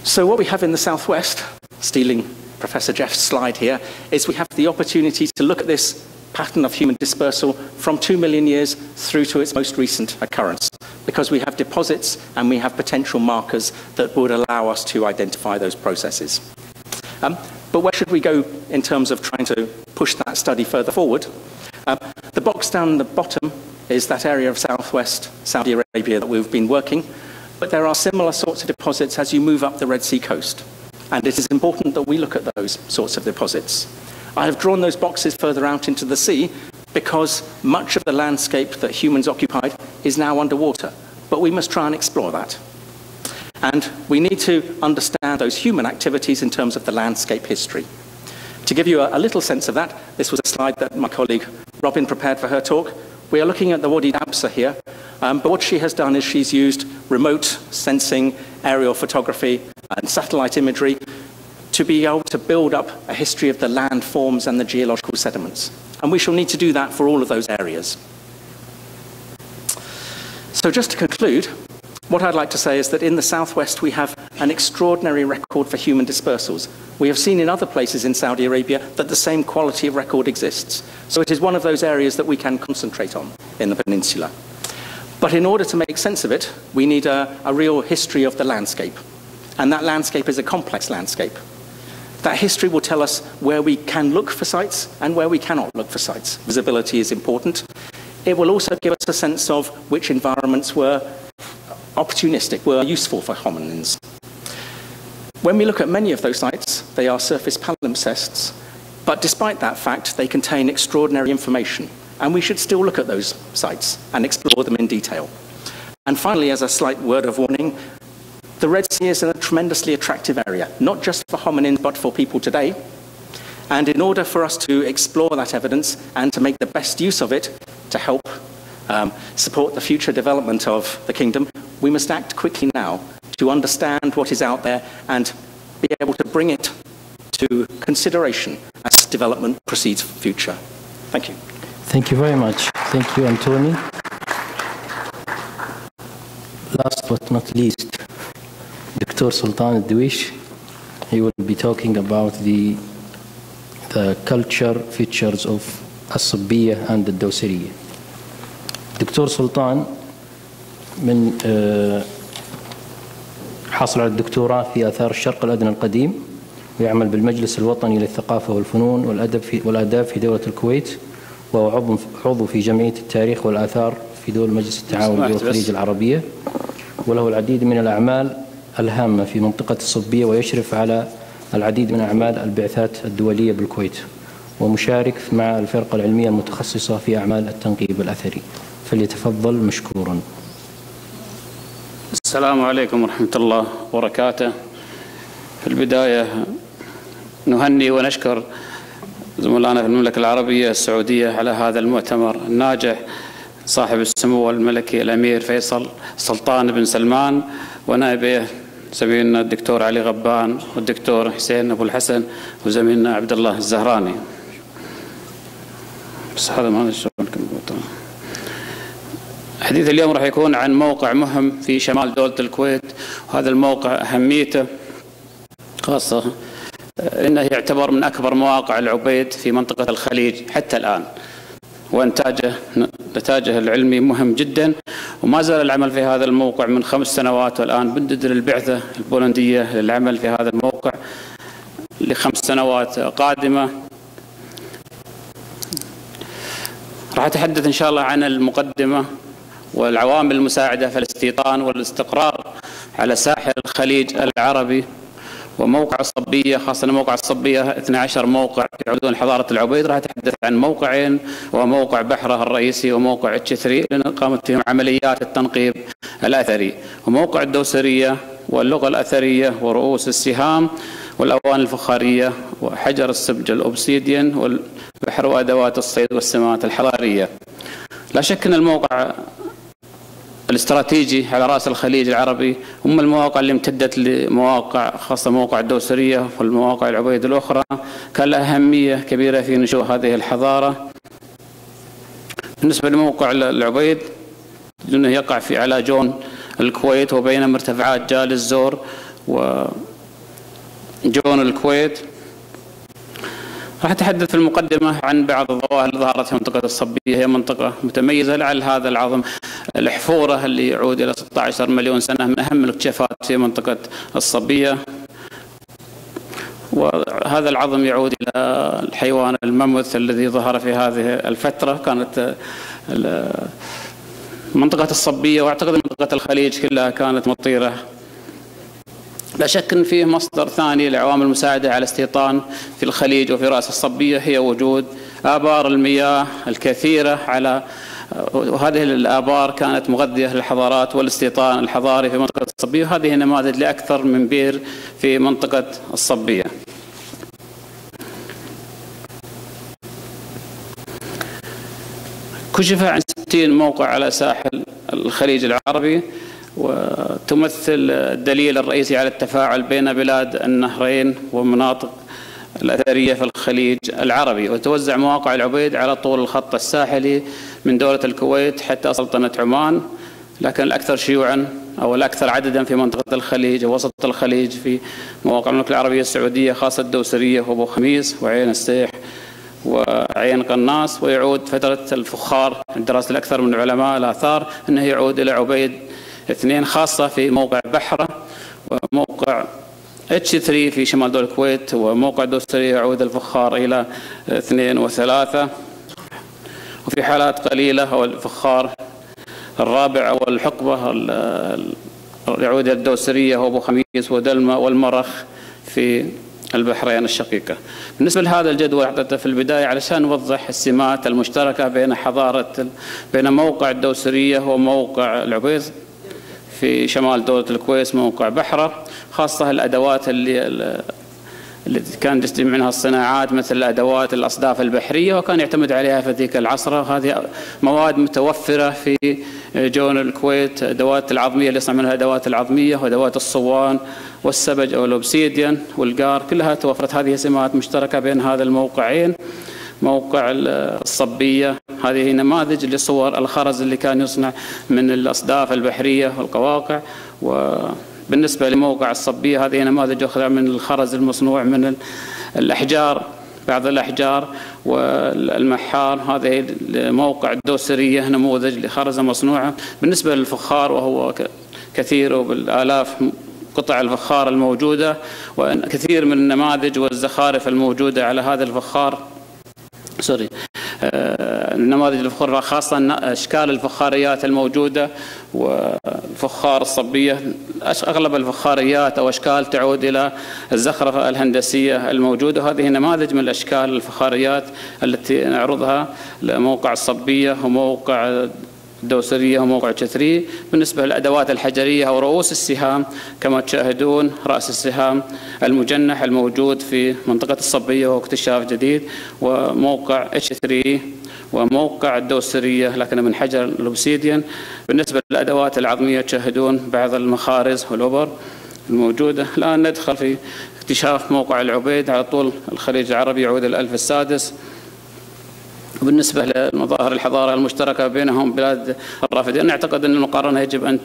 So what we have in the southwest, stealing Professor Jeff's slide here, is we have the opportunity to look at this pattern of human dispersal from 2 million years through to its most recent occurrence, because we have deposits and we have potential markers that would allow us to identify those processes. But where should we go in terms of trying to push that study further forward? The box down the bottom is that area of southwest Saudi Arabia that we've been working, but there are similar sorts of deposits as you move up the Red Sea coast, and it is important that we look at those sorts of deposits. I have drawn those boxes further out into the sea because much of the landscape that humans occupied is now underwater, but we must try and explore that. And we need to understand those human activities in terms of the landscape history. To give you a little sense of that, this was a slide that my colleague Robin prepared for her talk. We are looking at the Wadi Dabsa here, but what she has done is she's used remote sensing, aerial photography and satellite imagery to be able to build up a history of the landforms and the geological sediments. And we shall need to do that for all of those areas. So just to conclude, what I'd like to say is that in the southwest we have an extraordinary record for human dispersals. We have seen in other places in Saudi Arabia that the same quality of record exists. So it is one of those areas that we can concentrate on in the peninsula. But in order to make sense of it, we need a real history of the landscape. And that landscape is a complex landscape. That history will tell us where we can look for sites and where we cannot look for sites. Visibility is important. It will also give us a sense of which environments were opportunistic, were useful for hominins. When we look at many of those sites, they are surface palimpsests, but despite that fact, they contain extraordinary information, and we should still look at those sites and explore them in detail. And finally, as a slight word of warning, the Red Sea is a tremendously attractive area, not just for hominins, but for people today. And in order for us to explore that evidence and to make the best use of it to help support the future development of the kingdom, we must act quickly now to understand what is out there and be able to bring it to consideration as development proceeds future. Thank you. Thank you very much. Thank you, Anthony. Last but not least, Dr. Sultan Al-Dawish. He will be talking about the culture features of الصبية and الدوسرية. دكتور سلطان من حصل على الدكتوراه في آثار الشرق الأدنى القديم، ويعمل بالمجلس الوطني للثقافة والفنون والآداب في دولة الكويت، وهو عضو في جمعية التاريخ والآثار في دول مجلس التعاون دول الخليج العربية، وله العديد من الأعمال الهامة في منطقة الصبية، ويشرف على العديد من أعمال البعثات الدولية بالكويت، ومشارك مع الفرقة العلمية المتخصصة في أعمال التنقيب الأثري. فليتفضل مشكورا. السلام عليكم ورحمة الله وبركاته. في البداية نهني ونشكر زملائنا في المملكة العربية السعودية على هذا المؤتمر الناجح، صاحب السمو الملكي الأمير فيصل سلطان بن سلمان ونائبه زميلنا الدكتور علي غبان والدكتور حسين أبو الحسن وزميلنا عبد الله الزهراني. بس هذا ما حديث اليوم راح يكون عن موقع مهم في شمال دولة الكويت، وهذا الموقع أهميته خاصة إنه يعتبر من أكبر مواقع العبيد في منطقة الخليج حتى الآن. وإنتاجه نتاجه العلمي مهم جدا، وما زال العمل في هذا الموقع من 5 سنوات، والآن بندد البعثة البولندية للعمل في هذا الموقع ل5 سنوات قادمة. راح أتحدث إن شاء الله عن المقدمة والعوامل المساعدة في الاستيطان والاستقرار على ساحل الخليج العربي وموقع الصبية، خاصة موقع الصبية 12 موقع يعودون لحضارة العبيد. راح أتحدث عن موقعين، وموقع بحره الرئيسي وموقع التشثري لأن قامت فيهم عمليات التنقيب الأثري، وموقع الدوسرية واللغة الأثرية ورؤوس السهام والأواني الفخارية وحجر السبج الأوبسيديان والبحر وأدوات الصيد والسمات الحضارية. لا شك أن الموقع الاستراتيجي على رأس الخليج العربي هم المواقع اللي امتدت لمواقع، خاصة موقع الدوسرية والمواقع العبيد الأخرى، كان لها أهمية كبيرة في نشوء هذه الحضارة. بالنسبة لموقع العبيد أنه يقع في على جون الكويت وبين مرتفعات جال الزور وجون الكويت. راح أتحدث في المقدمة عن بعض الظواهر اللي ظهرت في منطقة الصبية. هي منطقة متميزة لعل هذا العظم الحفورة اللي يعود إلى 16 مليون سنة من أهم الاكتشافات في منطقة الصبية، وهذا العظم يعود إلى الحيوان الممث الذي ظهر في هذه الفترة. كانت منطقة الصبية وأعتقد منطقة الخليج كلها كانت مطيرة. لا شك أن فيه مصدر ثاني لعوامل المساعدة على استيطان في الخليج وفي رأس الصبية، هي وجود آبار المياه الكثيرة وهذه الآبار كانت مغذية للحضارات والاستيطان الحضاري في منطقة الصبية، وهذه نماذج لأكثر من بير في منطقة الصبية. كشف عن 60 موقع على ساحل الخليج العربي، وتمثل الدليل الرئيسي على التفاعل بين بلاد النهرين ومناطق الأثرية في الخليج العربي. وتوزع مواقع العبيد على طول الخط الساحلي من دولة الكويت حتى سلطنة عمان، لكن الأكثر شيوعا أو الأكثر عددا في منطقة الخليج ووسط الخليج في مواقع المملكة العربية السعودية، خاصة الدوسرية وأبو خميس وعين السيح وعين قناص. ويعود فترة الفخار دراسة الأكثر من علماء الآثار أنه يعود إلى عبيد 2، خاصة في موقع بحره وموقع H3 في شمال دول الكويت، وموقع دوسرية يعود الفخار إلى 2 و3، وفي حالات قليلة هو الفخار الرابع أو الحقبة يعود إلى الدوسرية وأبو خميس ودلمة والمرخ في البحرين الشقيقة. بالنسبة لهذا الجدول أعطيته في البداية علشان نوضح السمات المشتركة بين موقع الدوسرية وموقع العبيد في شمال دولة الكويت، موقع بحره، خاصة الأدوات اللي كان يستلم منها الصناعات مثل الأدوات الأصداف البحرية، وكان يعتمد عليها في ذيك العصر. هذه مواد متوفرة في جون الكويت، أدوات العظمية اللي يصنع منها الأدوات العظمية وأدوات الصوان والسبج أو الأوبسيديان والقار، كلها توفرت. هذه سمات مشتركة بين هذا الموقعين. موقع الصبية هذه نماذج لصور الخرز اللي كان يصنع من الأصداف البحرية والقواقع. وبالنسبة لموقع الصبية هذه نماذج أخرى من الخرز المصنوع من الأحجار، بعض الأحجار والمحار. هذه موقع الدوسرية نموذج لخرزة مصنوعة. بالنسبة للفخار وهو كثير وبالآلاف قطع الفخار الموجودة، وكثير من النماذج والزخارف الموجودة على هذا الفخار نماذج الفخار، خاصة أشكال الفخاريات الموجودة وفخار الصبية. أغلب الفخاريات أو أشكال تعود إلى الزخرفة الهندسية الموجودة. هذه نماذج من الأشكال الفخاريات التي نعرضها لموقع الصبية وموقع الدوسرية وموقع التشثري. بالنسبة للأدوات الحجرية أو رؤوس السهام كما تشاهدون، رأس السهام المجنح الموجود في منطقة الصبية وهو اكتشاف جديد، وموقع H3 وموقع الدوسرية لكن من حجر الأوبسيديان. بالنسبة للأدوات العظمية تشاهدون بعض المخارز والأبر الموجودة. الآن ندخل في اكتشاف موقع العبيد على طول الخليج العربي يعود إلى 1000 السادس. وبالنسبة لمظاهر الحضارة المشتركة بينهم بلاد الرافدين، نعتقد أن المقارنة يجب أن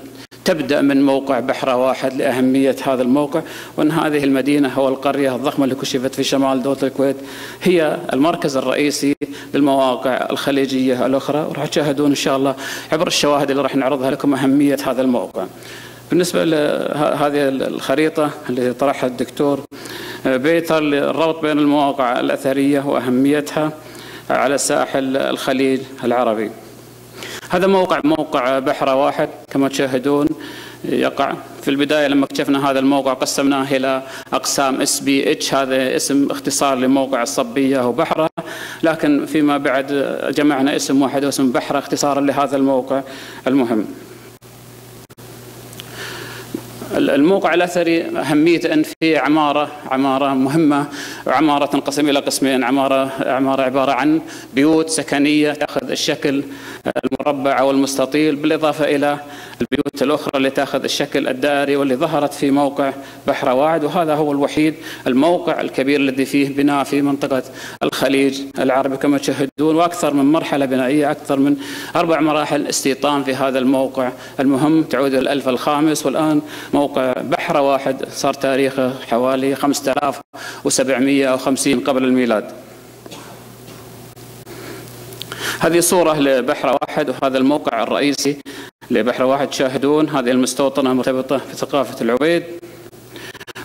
تبدأ من موقع بحره واحد لأهمية هذا الموقع، وأن هذه المدينة أو القرية الضخمة اللي كشفت في شمال دولة الكويت هي المركز الرئيسي بالمواقع الخليجية الأخرى، وراح تشاهدون إن شاء الله عبر الشواهد اللي راح نعرضها لكم أهمية هذا الموقع. بالنسبة لهذه الخريطة اللي طرحها الدكتور بيتر للربط بين المواقع الأثرية وأهميتها على ساحل الخليج العربي. هذا موقع بحر واحد كما تشاهدون، يقع في البداية لما اكتشفنا هذا الموقع قسمناه إلى أقسام SBH، هذا اسم اختصار لموقع الصبية وبحرة، لكن فيما بعد جمعنا اسم واحد واسم بحرة اختصارا لهذا الموقع المهم. الموقع الأثري أهميته أن فيه عمارة مهمة، وعمارة تنقسم إلى قسمين، عمارة عبارة عن بيوت سكنية تأخذ الشكل المربع أو المستطيل، بالإضافة إلى البيوت الأخرى اللي تأخذ الشكل الدائري واللي ظهرت في موقع بحر واحد، وهذا هو الوحيد الموقع الكبير الذي فيه بناء في منطقة الخليج العربي كما تشاهدون، وأكثر من مرحلة بنائية، أكثر من 4 مراحل استيطان في هذا الموقع المهم تعود إلى الألف الخامس، والآن موقع بحر واحد صار تاريخه حوالي 5750 قبل الميلاد. هذه صورة لبحر واحد، وهذا الموقع الرئيسي لبحر واحد. تشاهدون هذه المستوطنة مرتبطة بثقافة العبيد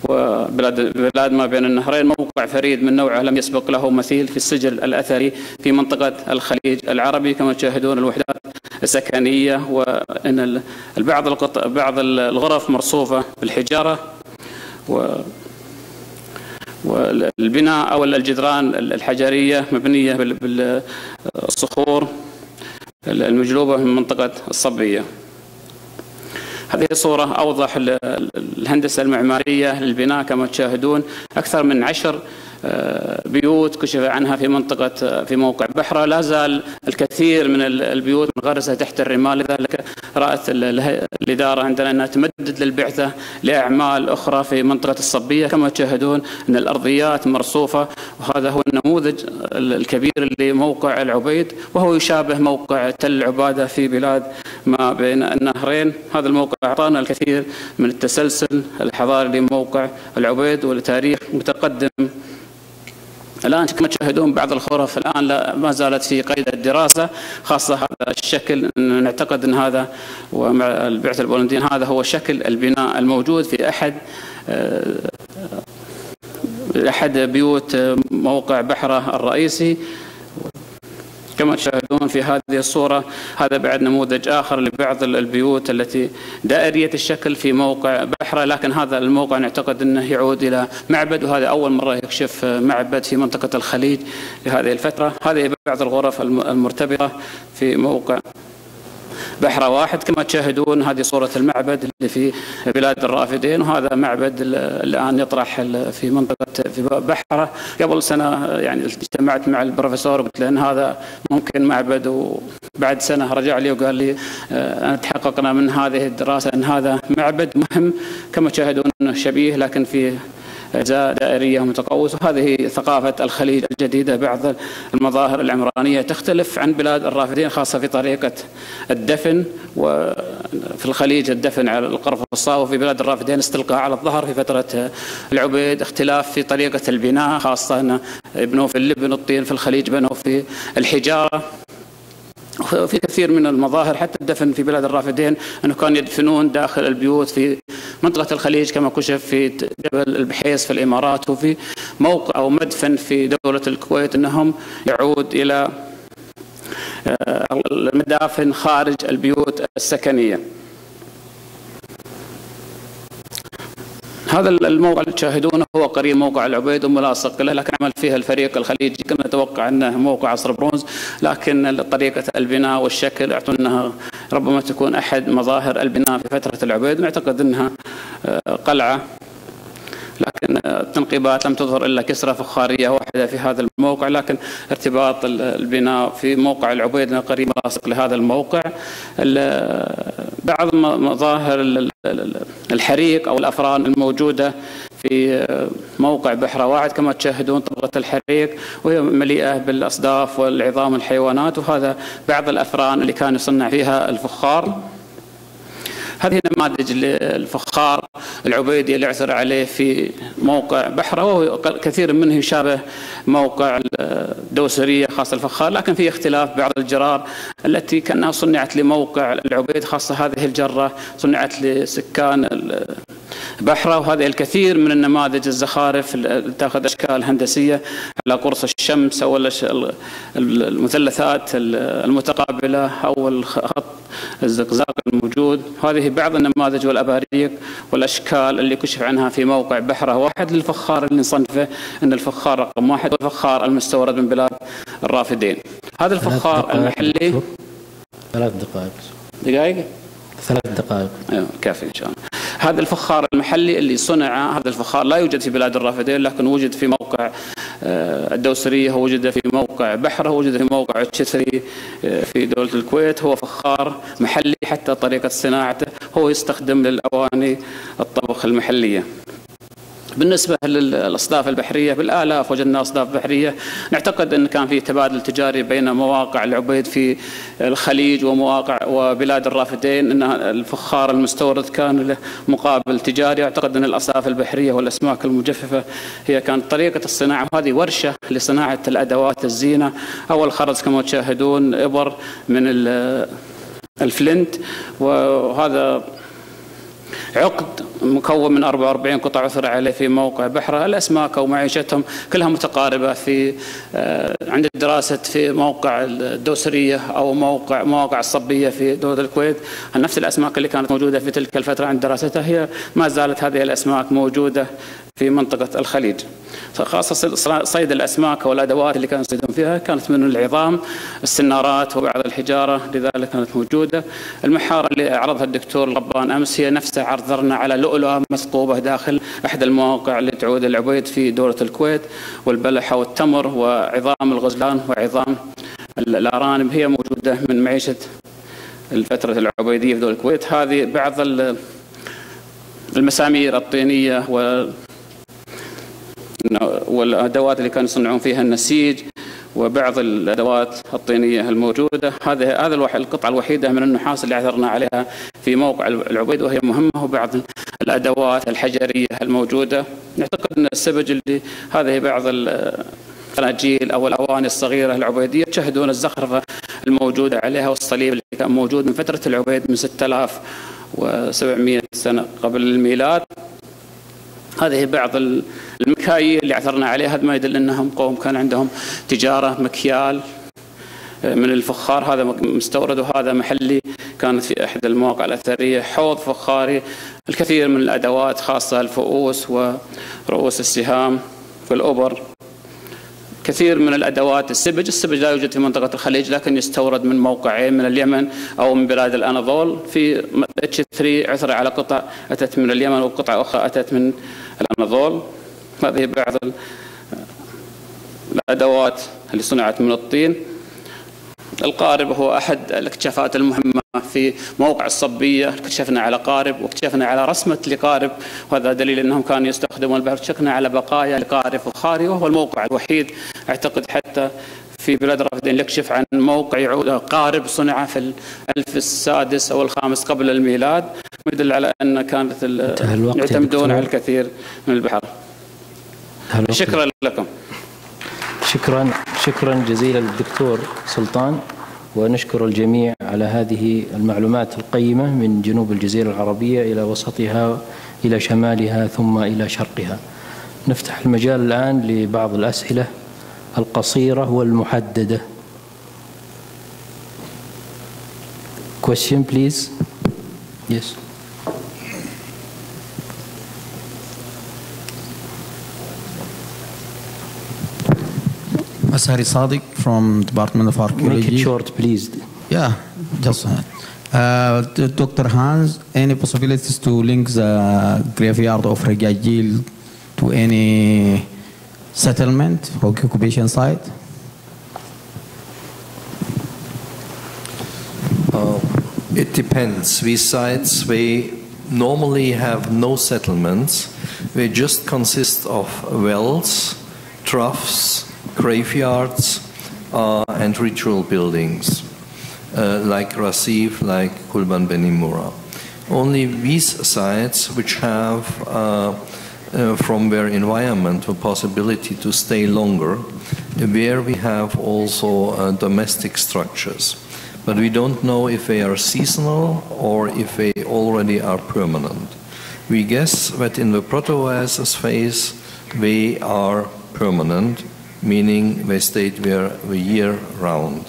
وبلاد ما بين النهرين، موقع فريد من نوعه لم يسبق له مثيل في السجل الأثري في منطقة الخليج العربي. كما تشاهدون الوحدات السكنية، وإن بعض الغرف مرصوفة بالحجارة، والبناء أو الجدران الحجرية مبنية بالصخور المجلوبة من منطقة الصبية. هذه صورة أوضح الهندسة المعمارية للبناء. كما تشاهدون أكثر من 10 بيوت كشف عنها في موقع بحرة. لا زال الكثير من البيوت مغرسة تحت الرمال، لذلك رأت الإدارة عندنا أنها تمدد للبعثة لأعمال أخرى في منطقة الصبية. كما تشاهدون أن الأرضيات مرصوفة، وهذا هو النموذج الكبير لموقع العبيد، وهو يشابه موقع تل عبادة في بلاد ما بين النهرين. هذا الموقع أعطانا الكثير من التسلسل الحضاري لموقع العبيد والتاريخ متقدم. الآن كما تشاهدون بعض الغرف الآن ما زالت في قيد الدراسة، خاصة هذا الشكل. نعتقد أن هذا ومع البعثة البولنديين هذا هو شكل البناء الموجود في أحد بيوت موقع بحرة الرئيسي. كما تشاهدون في هذه الصورة هذا بعد نموذج آخر لبعض البيوت التي دائرية الشكل في موقع بحرة، لكن هذا الموقع نعتقد أنه يعود إلى معبد، وهذا أول مرة يكشف معبد في منطقة الخليج في هذه الفترة. هذه بعض الغرف المرتبطة في موقع بحر واحد. كما تشاهدون هذه صورة المعبد اللي في بلاد الرافدين، وهذا معبد الآن يطرح في منطقة في بحرة. قبل سنة يعني اجتمعت مع البروفيسور وقلت له أن هذا ممكن معبد، وبعد سنة رجع لي وقال لي أنا تحققنا من هذه الدراسة أن هذا معبد مهم. كما تشاهدون شبيه لكن في أجزاء دائرية متقوسة. وهذه ثقافة الخليج الجديدة. بعض المظاهر العمرانية تختلف عن بلاد الرافدين، خاصة في طريقة الدفن. وفي الخليج الدفن على القرفصاء، وفي بلاد الرافدين استلقاء على الظهر. في فترة العبيد اختلاف في طريقة البناء، خاصة أن بنوا في اللبن الطين، في الخليج بنوا في الحجارة. وفي كثير من المظاهر حتى الدفن في بلاد الرافدين أنه كانوا يدفنون داخل البيوت في منطقة الخليج، كما كشف في جبل البحيث في الإمارات، وفي موقع أو مدفن في دولة الكويت أنهم يعود إلى المدافن خارج البيوت السكنية. هذا الموقع اللي تشاهدونه هو قريب موقع العبيد وملاصق له، لكن عمل فيها الفريق الخليجي. كنا نتوقع أنه موقع عصر برونز، لكن طريقة البناء والشكل اعطونا ربما تكون أحد مظاهر البناء في فترة العبيد. نعتقد أنها قلعة، لكن التنقيبات لم تظهر إلا كسرة فخارية واحدة في هذا الموقع. لكن ارتباط البناء في موقع العبيد قريب ملاصق لهذا الموقع. بعض مظاهر الحريق أو الأفران الموجودة في موقع بحر واحد. كما تشاهدون طبقة الحريق وهي مليئة بالأصداف والعظام الحيوانات، وهذا بعض الأفران اللي كان يصنع فيها الفخار. هذه نماذج للفخار العبيدي اللي عثر عليه في موقع بحرة، وهو كثير منه يشابه موقع الدوسرية خاصة الفخار، لكن في اختلاف بعض الجرار التي كأنها صنعت لموقع العبيد، خاصة هذه الجرة صنعت لسكان بحرة. وهذه الكثير من النماذج الزخارف اللي تأخذ أشكال هندسية على قرص الشمس أو المثلثات المتقابلة أو الخط الزقزاق الموجود. هذه بعض النماذج والأباريق والأشكال اللي كشف عنها في موقع بحرة واحد للفخار اللي نصنفه أن الفخار رقم 1 والفخار المستورد من بلاد الرافدين. هذا الفخار المحلي 3 دقائق 3 دقائق كافي إن شاء الله. هذا الفخار المحلي اللي صنع، هذا الفخار لا يوجد في بلاد الرافدين، لكن وجد في موقع الدوسرية، وجد في موقع بحرة، وجد في موقع الشثري في دولة الكويت. هو فخار محلي، حتى طريقة صناعته هو يستخدم للأواني الطبخ المحلية. بالنسبة للأصداف البحرية بالآلاف وجدنا أصداف بحرية. نعتقد أن كان في تبادل تجاري بين مواقع العبيد في الخليج ومواقع وبلاد الرافدين، أن الفخار المستورد كان له مقابل تجاري. أعتقد أن الأصداف البحرية والأسماك المجففة هي كانت طريقة الصناعة، وهذه ورشة لصناعة الأدوات الزينة. أول خرز كما تشاهدون إبر من الفلنت، وهذا عقد مكون من 44 قطعة عثر عليه في موقع بحرة. الأسماك ومعيشتهم كلها متقاربة في عند دراسة في موقع الدوسرية أو مواقع الصبية في دولة الكويت. نفس الأسماك اللي كانت موجودة في تلك الفترة عند دراستها هي ما زالت هذه الأسماك موجودة في منطقة الخليج. خاصة صيد الأسماك والأدوات اللي كانوا يصيدون فيها كانت من العظام، السنارات وبعض الحجارة، لذلك كانت موجودة. المحارة اللي أعرضها الدكتور الغبان أمس هي نفسها عرضنا على لؤلؤة مثقوبة داخل أحد المواقع اللي تعود العبيد في دولة الكويت، والبلحة والتمر وعظام الغزلان وعظام الأرانب هي موجودة من معيشة الفترة العبيدية في دولة الكويت. هذه بعض المسامير الطينية والأدوات اللي كانوا يصنعون فيها النسيج وبعض الأدوات الطينية الموجودة. هذه القطعة الوحيدة من النحاس اللي عثرنا عليها في موقع العبيد وهي مهمة، وبعض الأدوات الحجرية الموجودة. نعتقد أن السبج اللي هذه بعض الفناجيل أو الأواني الصغيرة العبيدية تشاهدون الزخرفة الموجودة عليها، والصليب اللي كان موجود من فترة العبيد من 6700 سنة قبل الميلاد. هذه بعض المكاييل اللي عثرنا عليها. هذا ما يدل أنهم قوم كان عندهم تجارة. مكيال من الفخار هذا مستورد وهذا محلي، كانت في أحد المواقع الأثرية. حوض فخاري، الكثير من الأدوات خاصة الفؤوس ورؤوس السهام والأبر، كثير من الأدوات. السبج لا يوجد في منطقة الخليج، لكن يستورد من موقعين، من اليمن أو من بلاد الأناضول. في H3 عثر على قطع أتت من اليمن وقطعة أخرى أتت من الأناضول. هذه بعض الأدوات اللي صنعت من الطين. القارب هو أحد الاكتشافات المهمة في موقع الصبية. اكتشفنا على قارب واكتشفنا على رسمة لقارب، وهذا دليل أنهم كانوا يستخدمون البحر. اكتشفنا على بقايا لقارب فخاري، وهو الموقع الوحيد أعتقد حتى في بلاد الرافدين اللي يكشف عن موقع قارب صنع في الألف السادس أو الخامس قبل الميلاد، ويدل على أن كانت يعتمدون على الكثير من البحر. شكرا لكم. شكرا جزيلا للدكتور سلطان، ونشكر الجميع على هذه المعلومات القيمة من جنوب الجزيرة العربية إلى وسطها إلى شمالها ثم إلى شرقها. نفتح المجال الآن لبعض الأسئلة القصيرة والمحددة. Question please. Yes. Asari Sadiq from Department of Archaeology. Make it short, please. Yeah, just Dr. Hans, any possibilities to link the graveyard of Regagil to any settlement or occupation site? It depends. These sites, they normally have no settlements. They just consist of wells, troughs, graveyards, and ritual buildings, like Rasif, like Kulban Benimura. Only these sites which have from their environment the possibility to stay longer, where we have also domestic structures. But we don't know if they are seasonal or if they already are permanent. We guess that in the Proto-Oasis phase they are permanent, meaning they stayed there the year round.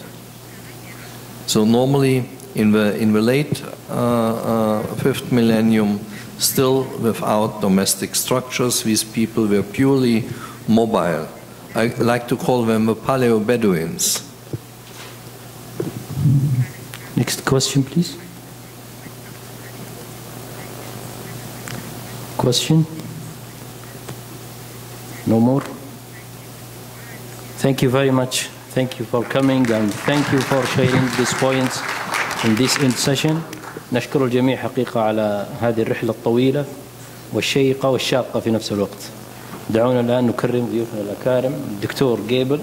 So normally in the late 5th millennium, still without domestic structures, these people were purely mobile. I like to call them the Paleo-Bedouins. Next question, please. Question? No more? Thank you very much. Thank you for coming and thank you for sharing these points in this end session. نشكر الجميع حقيقة على هذه الرحلة الطويلة والشيقة والشاقة في نفس الوقت. دعونا الآن نكرم ضيوفنا الأكارم الدكتور جيبل.